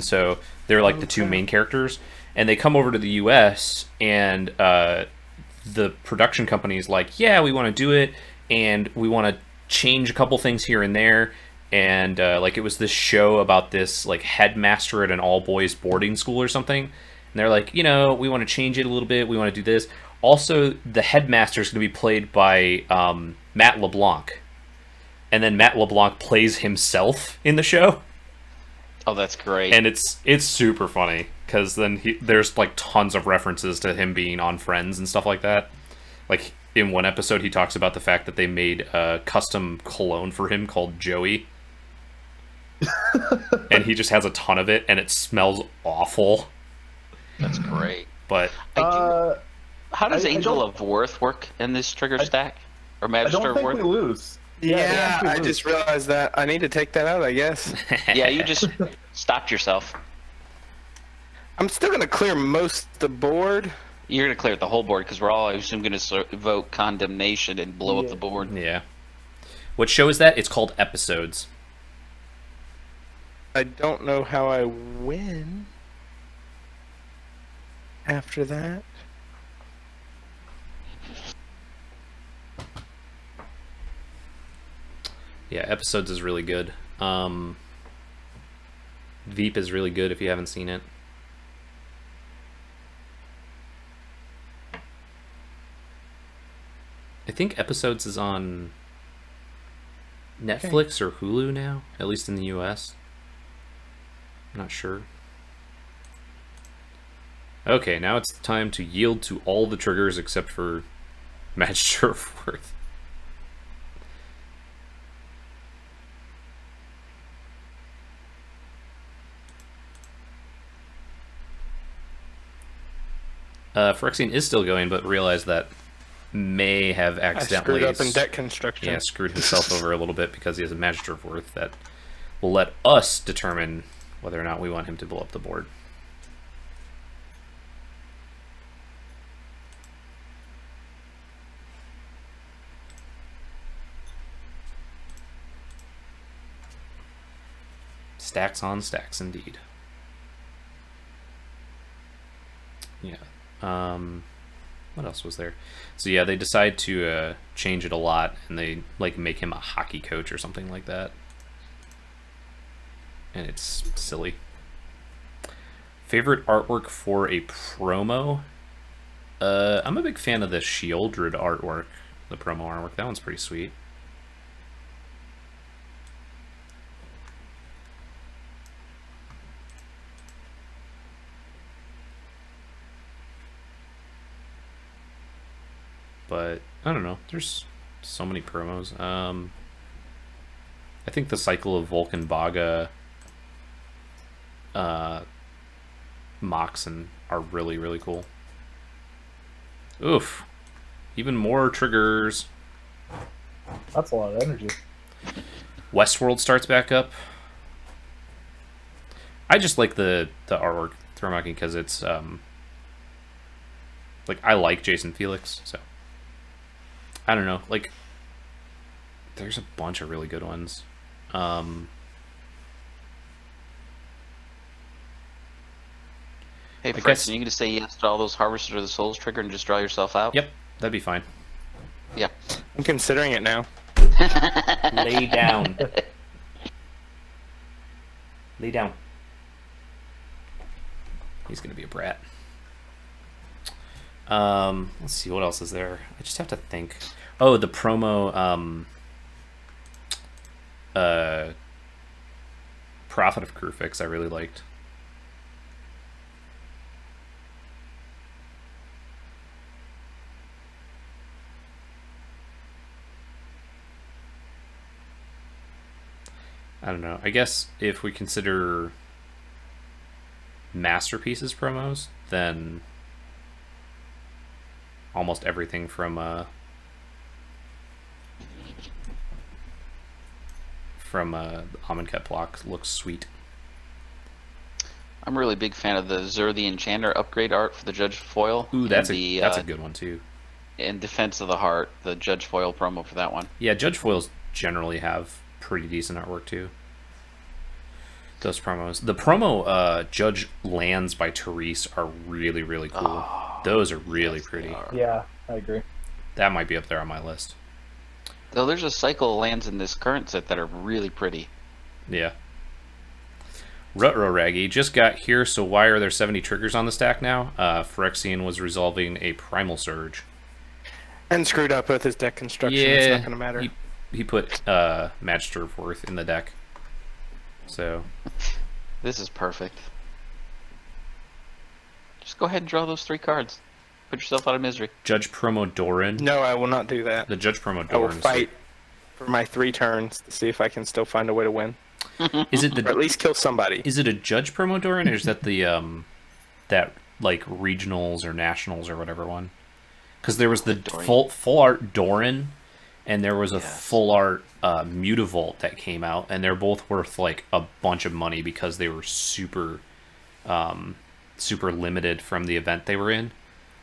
so they're like the two main characters. And they come over to the U.S. and the production company's like, yeah, we want to do it, and we want to change a couple things here and there. And like it was this show about this like headmaster at an all-boys boarding school or something. And they're like, you know, we want to change it a little bit. We want to do this. Also, the headmaster is going to be played by Matt LeBlanc. And then Matt LeBlanc plays himself in the show. Oh, that's great. And it's super funny. because then there's like tons of references to him being on Friends and stuff like that. Like in one episode, he talks about the fact that they made a custom cologne for him called Joey. And he just has a ton of it, and it smells awful. That's great. But how does Angel of Worth work in this trigger stack? Or Magister I of don't Worth? think we lose. Yeah, I just realized that. I need to take that out, I guess. Yeah, you just stopped yourself. I'm still going to clear most of the board. You're going to clear the whole board because we're all, I assume, going to vote condemnation and blow up the board. Yeah. What show is that? It's called Episodes. I don't know how I win after that. Yeah, Episodes is really good. Veep is really good if you haven't seen it. I think Episodes is on Netflix or Hulu now, at least in the US. I'm not sure. Okay, now it's time to yield to all the triggers except for Magister of Worth. Phyrexian is still going, but realized that may have accidentally screwed up in deck construction. Yeah, screwed himself over a little bit because he has a Magister of Worth that will let us determine whether or not we want him to blow up the board. Stacks on stacks, indeed. Yeah. What else was there? So yeah, they decide to change it a lot, and they like make him a hockey coach or something like that. And it's silly. Favorite artwork for a promo? I'm a big fan of the Shieldred artwork, the promo artwork. That one's pretty sweet. But I don't know. There's so many promos. I think the Cycle of Vulcan Baga Moxen are really, really cool. Oof. Even more triggers. That's a lot of energy. Westworld starts back up. I just like the artwork Throwmocking because it's like I like Jason Felix, so I don't know, like there's a bunch of really good ones. Hey, Fred, are you going to say yes to all those Harvester of the Souls trigger and just draw yourself out? Yep, that'd be fine. Yeah. I'm considering it now. Lay down. Lay down. He's gonna be a brat. Let's see, what else is there? I just have to think. Oh, the promo, Prophet of Crufix I really liked. I don't know. I guess if we consider masterpieces promos, then almost everything from Amonkhet block looks sweet. I'm a really big fan of the Zur the Enchanter upgrade art for the Judge Foil. Ooh, that's a good one too. In Defense of the Heart, the Judge Foil promo for that one. Yeah, Judge Foils generally have pretty decent artwork too. Those promos. The promo Judge Lands by Therese are really, really cool. Oh, those are really pretty. Yeah, I agree. That might be up there on my list. Though there's a cycle of lands in this current set that are really pretty. Yeah. Rutro Raggy just got here, so why are there 70 triggers on the stack now? Phyrexian was resolving a Primal Surge. And screwed up with his deck construction. Yeah, it's not going to matter. He put Magister of Worth in the deck. So this is perfect. Just go ahead and draw those 3 cards. Put yourself out of misery. Judge Promo Doran. No, I will not do that. The Judge Promo I will Doran. fight for my 3 turns to see if I can still find a way to win. Is it the? Or at least kill somebody. Is it a Judge Promo Doran, or is that the that like regionals or nationals or whatever one? Because there was the full art Doran, and there was a full art Mutavault that came out, and they're both worth like a bunch of money because they were super super limited from the event they were in.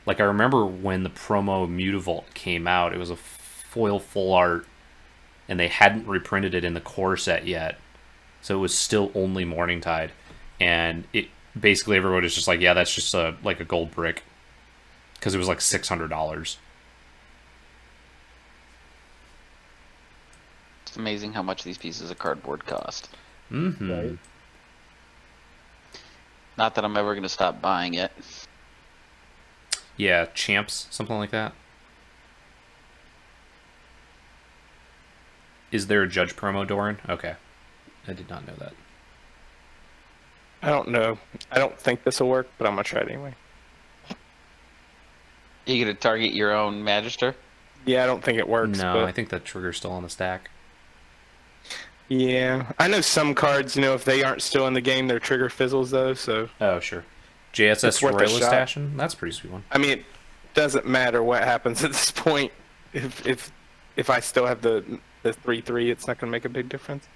Like, I remember when the promo Mutavault came out, it was a foil full art, and they hadn't reprinted it in the core set yet, so it was still only Morningtide, and it basically everyone was just like, yeah, that's just like a gold brick, because it was like $600. It's amazing how much these pieces of cardboard cost. Mm-hmm. Right. Not that I'm ever going to stop buying it. Yeah, champs, something like that. Is there a Judge Promo Doran? Okay. I did not know that. I don't know. I don't think this will work, but I'm going to try it anyway. You going to target your own Magister? Yeah, I don't think it works. No, but... I think that trigger's still on the stack. Yeah. I know some cards, you know, if they aren't still in the game, their trigger fizzles, though, so... Oh, sure. JSS worth a Royalist shot. Ashen? That's a pretty sweet one. I mean, it doesn't matter what happens at this point. If I still have the 3/3, it's not going to make a big difference.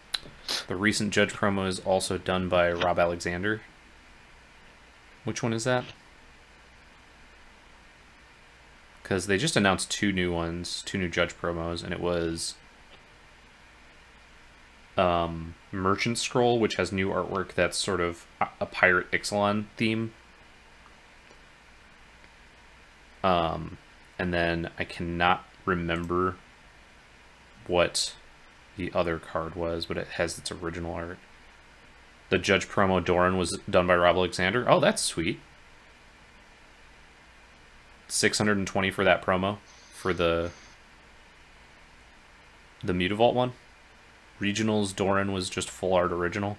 The recent Judge promo is also done by Rob Alexander. Which one is that? Because they just announced 2 new ones, 2 new Judge promos, and it was Merchant Scroll, which has new artwork that's sort of a Pirate Ixalan theme. And then I cannot remember what the other card was, but it has its original art. The Judge promo Doran was done by Rob Alexander. Oh, that's sweet. 620 for that promo for the Mutavault one. Regionals Doran was just full art original.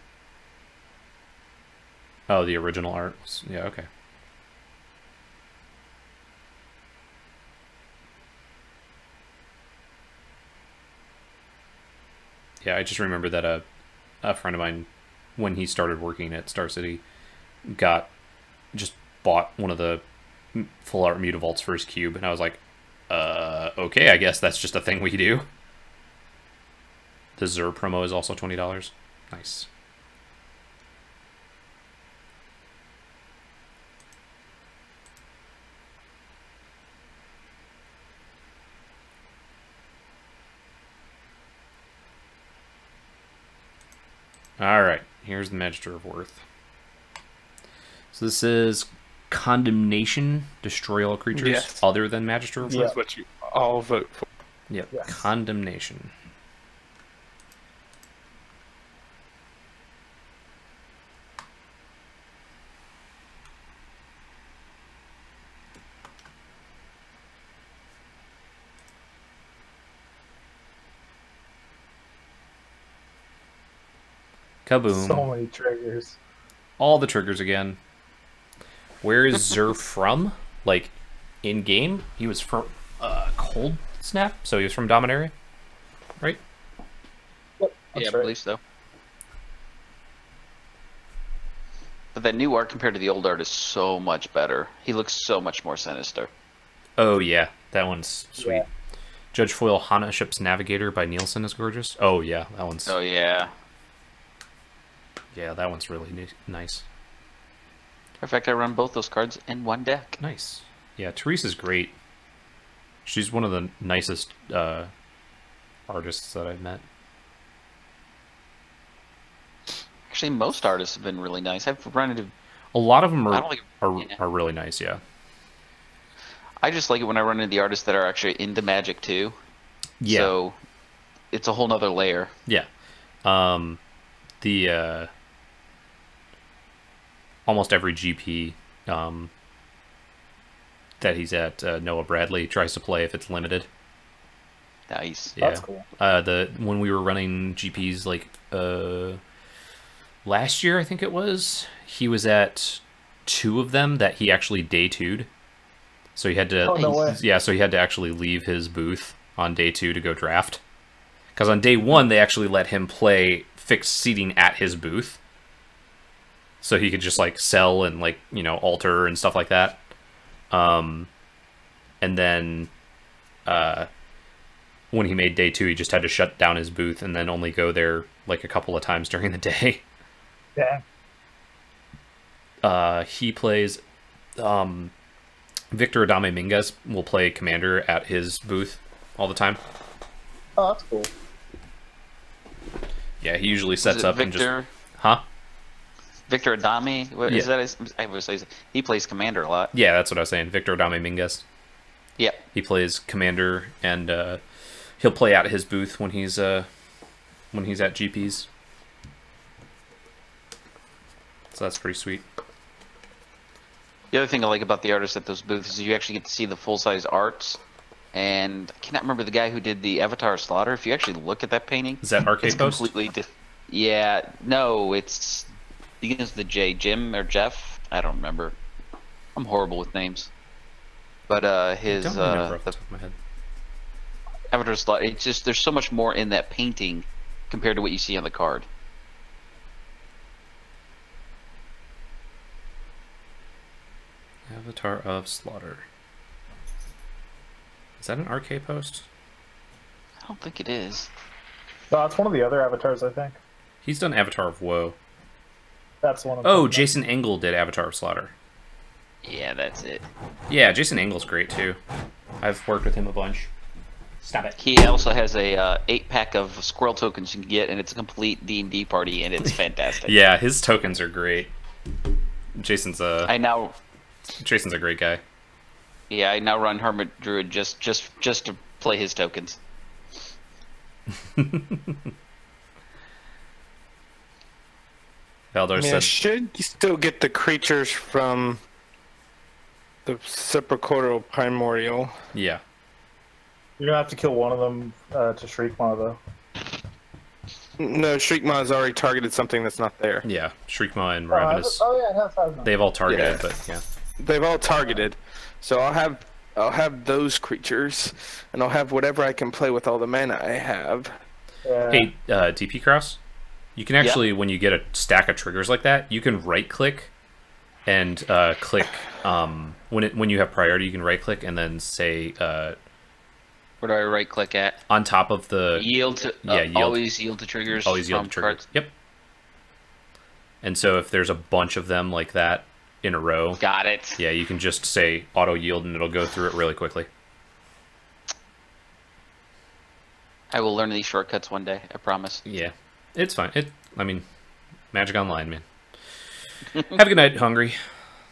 Oh, the original art was, yeah, okay. Yeah, I just remember that a friend of mine, when he started working at Star City, just bought one of the full art Mutavaults for his cube, and I was like, okay, I guess that's just a thing we do. The Zur promo is also $20. Nice. Alright, here's the Magister of Worth. So this is Condemnation, destroy all creatures other than Magister of Worth. That's what you all vote for. Yep, Yes. Condemnation. Kaboom. So many triggers. All the triggers again. Where is Zur from? Like, in game? He was from Cold Snap, so he was from Dominaria, right? Yep, Yeah, that's I right. believe so. But that new art compared to the old art is so much better. He looks so much more sinister. Oh, yeah. That one's sweet. Yeah. Judge Foil Hana Ship's Navigator by Nielsen is gorgeous. Oh, yeah. That one's... Oh, yeah. Yeah, that one's really nice. In fact, I run both those cards in one deck. Nice. Yeah, Teresa's great. She's one of the nicest artists that I've met. Actually, most artists have been really nice. I've run into... A lot of them I don't are really nice, yeah. I just like it when I run into the artists that are actually into Magic, too. Yeah. So, it's a whole nother layer. Yeah. Almost every GP that he's at, Noah Bradley tries to play if it's limited. Nice. Yeah. That's cool. When we were running GPs like last year, I think it was, he was at 2 of them that he actually day 2'd. So he had to, Oh, no way. yeah, so he had to actually leave his booth on day 2 to go draft. Because on day 1, they actually let him play fixed seating at his booth. So he could just, like, sell and, like, you know, alter and stuff like that. And then, when he made day 2, he just had to shut down his booth and then only go there, like, a couple of times during the day. Yeah. He plays, Victor Adame Minguez will play commander at his booth all the time. Oh, that's cool. Yeah, he usually sets up and just... Huh? Victor Adame? What, Yeah. Is that his, I was saying, he plays commander a lot. Yeah, that's what I was saying. Victor Adame Minguez. Yep. He plays commander, and he'll play out at his booth when he's at GPs. So that's pretty sweet. The other thing I like about the artists at those booths is you actually get to see the full-size arts. And I cannot remember the guy who did the Avatar Slaughter. If you actually look at that painting, Is that Arcade it's Post? completely yeah, no, it's begins with the J. Jim or Jeff. I don't remember. I'm horrible with names. But his Don't remember off the top of my head. Avatar Slaughter. It's just there's so much more in that painting compared to what you see on the card. Avatar of Slaughter. Is that an arcade post? I don't think it is. No, it's one of the other avatars, I think. He's done Avatar of Woe. That's the one. I'm Oh, thinking of. Jason Engel did Avatar of Slaughter. Yeah, that's it. Yeah, Jason Engel's great too. I've worked with him a bunch. Stop it. He also has a 8-pack of squirrel tokens you can get, and it's a complete D&D party, and it's fantastic. Yeah, his tokens are great. Jason's a great guy. Yeah, I now run Hermit Druid just to play his tokens. Valdor I mean, I said, should still get the creatures from the Sepulchral Primordial. yeah. You're gonna have to kill one of them to Shriekmaw, though. No, Shriekmaw has already targeted something that's not there. Yeah, Shriekmaw and Ravenous. Oh yeah, that's how I was. They've all targeted, Yeah. but yeah. They've all targeted, so I'll have those creatures, and I'll have whatever I can play with all the mana I have. Yeah. Hey, DP Cross, you can actually, when you get a stack of triggers like that, you can right-click and click, when you have priority, you can right-click and then say, Where do I right click at? on top of the... Yield to yield. always yield to triggers. Always yield from to triggers. cards. Yep. And so if there's a bunch of them like that in a row, Got it. yeah, you can just say auto yield and it'll go through it really quickly. I will learn these shortcuts one day. I promise. Yeah, it's fine. I mean, Magic Online, man. Have a good night, Hungry.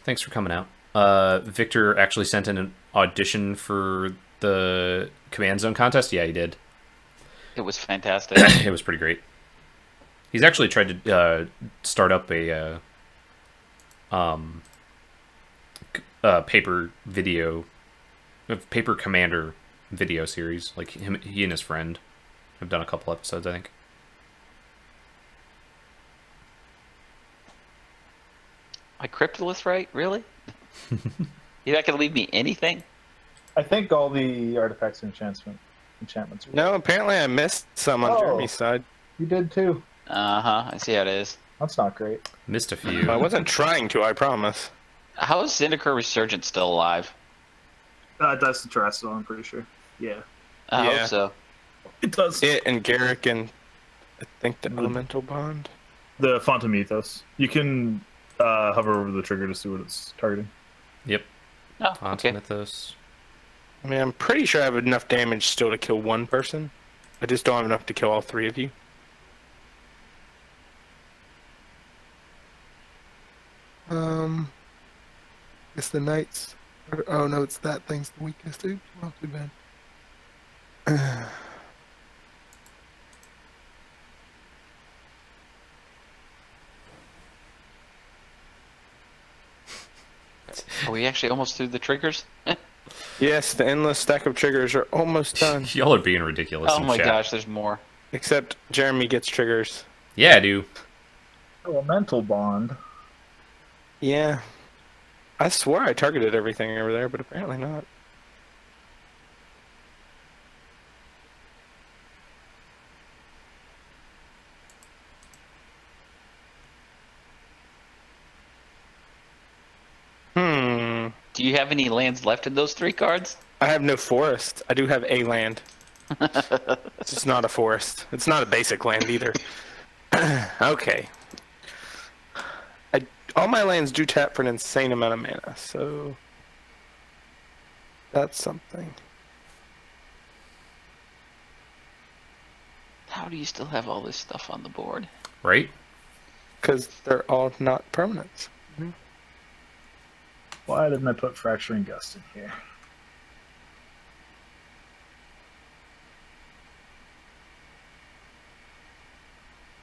Thanks for coming out. Victor actually sent in an audition for the Command Zone contest. Yeah, he did. It was fantastic. It was pretty great. He's actually tried to start up a paper commander video series. Like he and his friend have done a couple episodes, I think. My Cryptolith, right? Really? You're not gonna leave me anything? I think all the artifacts and enchantments. Are No, apparently I missed some on Oh. Jeremy's side. You did too. I see how it is. That's not great. Missed a few. I wasn't trying to, I promise. How is Zendikar Resurgent still alive? That's the Terrestrial, I'm pretty sure. Yeah. I Yeah. hope so. It does. It and Garrick and I think the Elemental Bond. The Font of Mythos. You can hover over the trigger to see what it's targeting. Yep. Oh, Font okay. Mythos. I mean, I'm pretty sure I have enough damage still to kill one person. I just don't have enough to kill all three of you. It's the knights. Oh no, it's that thing's the weakest. Oops, well, too bad. Are we actually almost through the triggers? Yes, the endless stack of triggers are almost done. Y'all are being ridiculous Oh in my chat. gosh, there's more. Except Jeremy gets triggers. Yeah, I do. Elemental Bond. Yeah. I swore I targeted everything over there, but apparently not. Do you have any lands left in those 3 cards? I have no forest. I do have a land. It's just not a forest. It's not a basic land either. Okay. All my lands do tap for an insane amount of mana, so that's something. How do you still have all this stuff on the board? Right? Because they're all not permanents. Why didn't I put Fracturing Gust in here?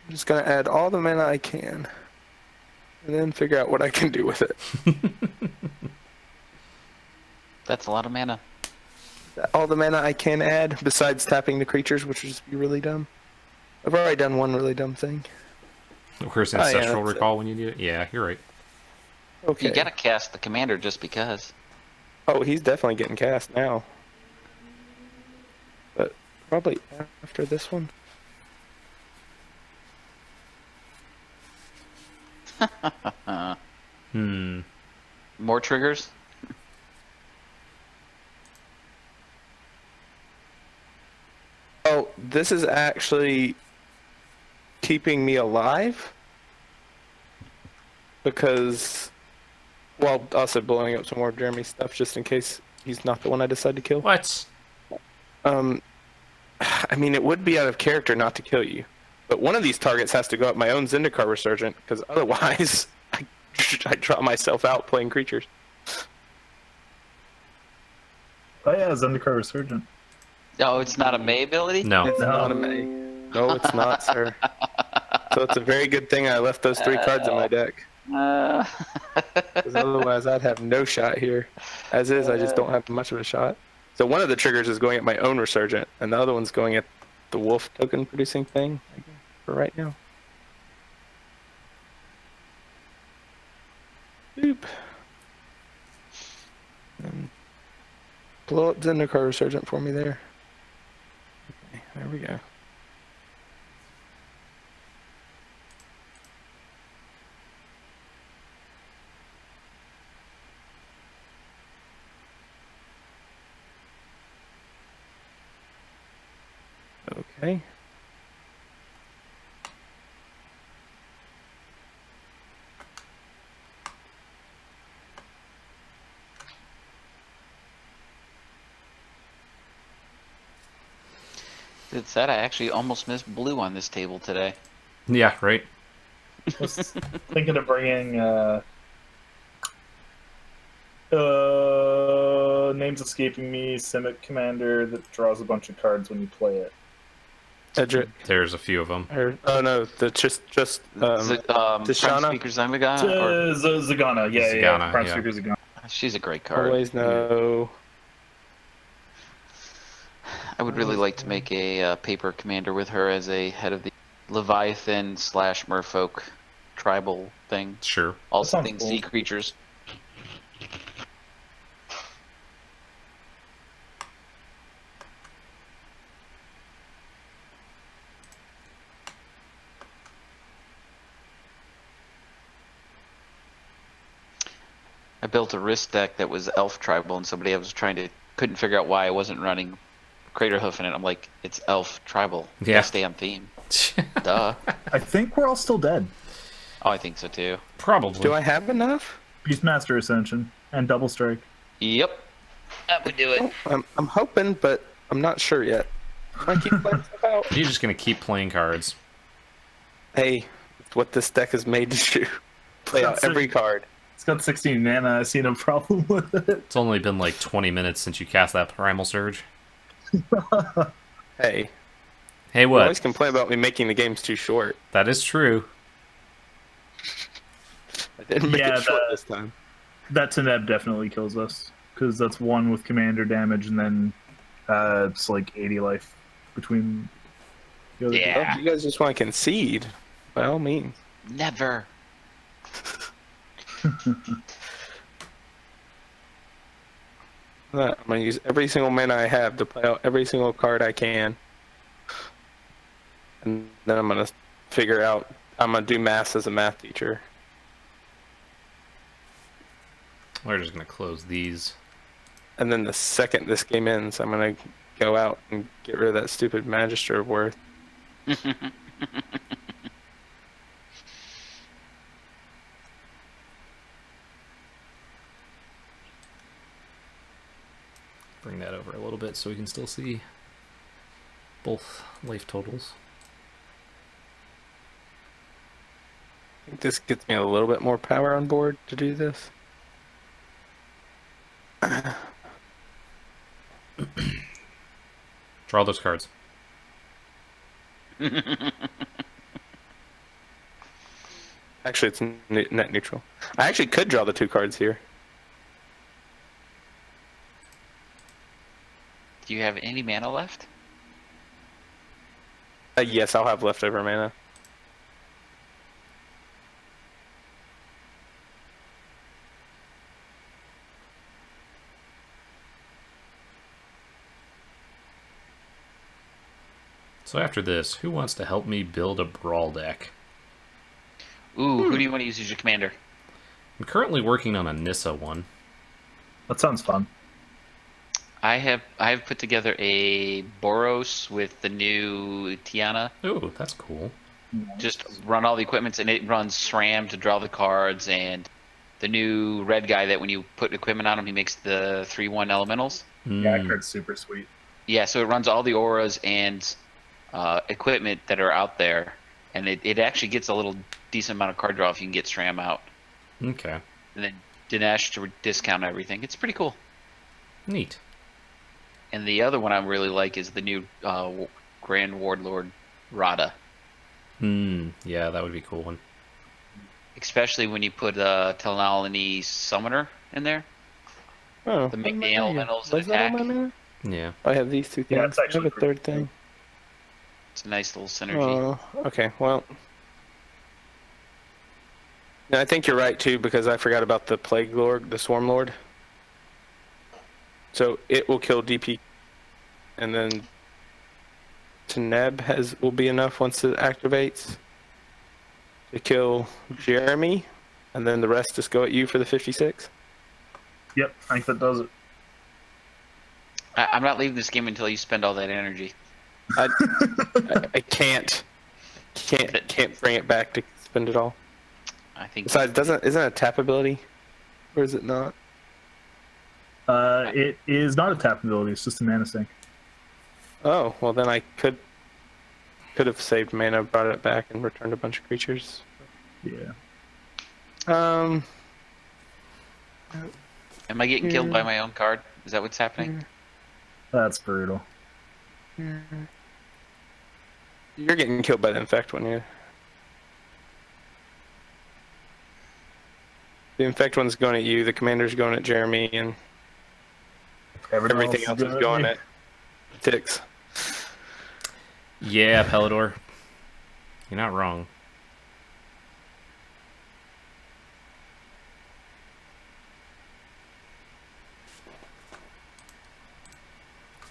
I'm just going to add all the mana I can. And then figure out what I can do with it. That's a lot of mana. All the mana I can add, besides tapping the creatures, which would just be really dumb. I've already done one really dumb thing. Where's Ancestral Recall when you do it? Yeah, you're right. Okay. You gotta cast the commander just because. Oh, he's definitely getting cast now. But probably after this one. More triggers? Oh, this is actually keeping me alive? Because, well, also blowing up some more of Jeremy's stuff just in case he's not the one I decide to kill. What? I mean, it would be out of character not to kill you. But one of these targets has to go up my own Zendikar Resurgent, because otherwise I draw myself out playing creatures. Oh yeah, Zendikar Resurgent. Oh, it's not a May ability? No. It's not a May. No, it's not, sir. So it's a very good thing I left those 3 cards in my deck. Because otherwise I'd have no shot here. As is, I just don't have much of a shot. So one of the triggers is going at my own Resurgent, and the other one's going at the wolf token producing thing for right now. Boop. And blow up Zendikar Resurgent for me there. Okay, there we go. Okay. It's that I actually almost missed blue on this table today. Yeah, right. I was thinking of bringing name's escaping me, Simic Commander that draws a bunch of cards when you play it. Edric. There's a few of them. Oh no, the just Tishana? Speaker Zagana? Zagana, yeah, Zagana, Prime yeah. Speaker Zagana. She's a great card. Always know. I would really like to make a paper commander with her as a head of the Leviathan / Merfolk tribal thing. Sure. Also That sounds things cool. sea creatures. I built a wrist deck that was elf tribal, and somebody was couldn't figure out why I wasn't running Craterhoof in it. I'm like, it's elf tribal. Yeah. Gotta stay on theme. Duh. I think we're all still dead. Oh, I think so too. Probably. Do I have enough? Beastmaster Ascension and Double Strike. Yep. That would do it. I'm hoping, but I'm not sure yet. I keep playing stuff out. You're just gonna keep playing cards. Hey, it's what this deck is made to do. Play out every card. It's got 16 mana. I see no problem with it. It's only been like 20 minutes since you cast that Primal Surge. Hey, Hey, you what? always complain about me making the games too short. That is true. I didn't make Yeah, it short this time. That Teneb definitely kills us. Because that's one with commander damage, and then it's like 80 life between the other Yeah. Well, if you guys just want to concede, by all means. Never. I'm gonna use every single mana I have to play out every single card I can, and then I'm gonna figure out. I'm gonna do math as a math teacher. We're just gonna close these. And then the second this game ends, I'm gonna go out and get rid of that stupid Magister of Worth. Bring that over a little bit so we can still see both life totals. I think this gets me a little bit more power on board to do this. Draw those cards. Actually, it's net neutral. I actually could draw the 2 cards here. Do you have any mana left? Yes, I'll have leftover mana. So after this, who wants to help me build a brawl deck? Ooh, who do you want to use as your commander? I'm currently working on a Nissa one. That sounds fun. I have put together a Boros with the new Tiana. Oh, that's cool. Just run all the equipments, and it runs SRAM to draw the cards, and the new red guy that when you put equipment on him, he makes the 3/1 elementals. Yeah, that card's super sweet. Yeah, so it runs all the auras and equipment that are out there, and it actually gets a little decent amount of card draw if you can get SRAM out. Okay. And then Dinesh to discount everything. It's pretty cool. Neat. And the other one I really like is the new Grand Wardlord Rada. Yeah, that would be a cool one. Especially when you put Telalani Summoner in there. Oh, To make the elementals was that attack. on my mana? Yeah. I have these 2 things. Yeah, it's I have actually a third thing. It's a nice little synergy. Oh, okay. Well, no, I think you're right too, because I forgot about the Plague Lord, the Swarm Lord. So it will kill DP, and then Teneb will be enough once it activates to kill Jeremy, and then the rest just go at you for the 56. Yep, I think that does it. I'm not leaving this game until you spend all that energy. I can't bring it back to spend it all. I think. Besides, isn't it a tap ability, or is it not? It is not a tap ability. It's just a mana sink. Oh, well then I could have saved mana, brought it back, and returned a bunch of creatures. Yeah. Am I getting killed by my own card? Is that what's happening? That's brutal. You're getting killed by the infect one, yeah. The infect one's going at you, the commander's going at Jeremy, and everything else is going at Tix. Yeah, Pellador. You're not wrong.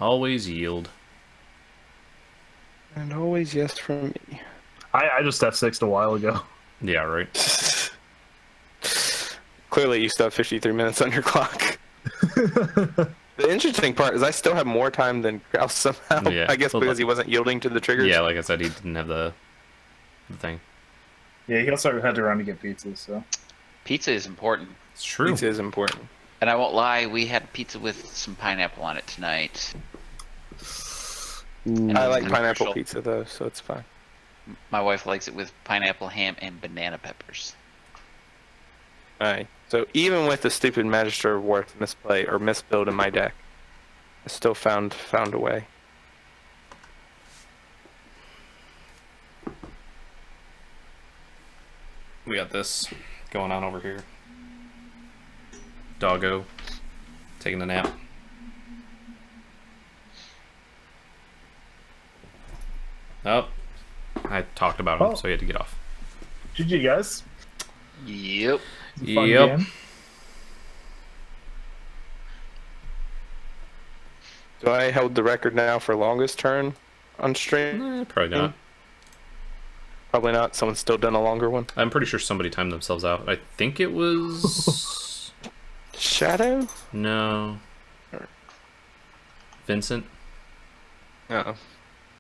Always yield. And always yes from me. I just F6'd a while ago. Yeah, right. Clearly you still have 53 minutes on your clock. The interesting part is I still have more time than Kraus somehow. Yeah, I guess well, because he wasn't yielding to the triggers. Yeah, like I said, he didn't have the thing. Yeah, he also had to run to get pizza, so. Pizza is important. It's true. Pizza is important. And I won't lie, we had pizza with some pineapple on it tonight. And I it was like pineapple controversial. pizza though, so it's fine. My wife likes it with pineapple, ham, and banana peppers. Alright. So even with the stupid Magister of Worth misplay or misbuild in my deck, I still found a way. We got this going on over here. Doggo taking a nap. Oh, I talked about him, so he had to get off. GG, guys. Yep. Fun Yep. game. Do I hold the record now for longest turn on stream? Probably not. Probably not. Someone's still done a longer one. I'm pretty sure somebody timed themselves out. I think it was... Shadow? No. Vincent? Oh.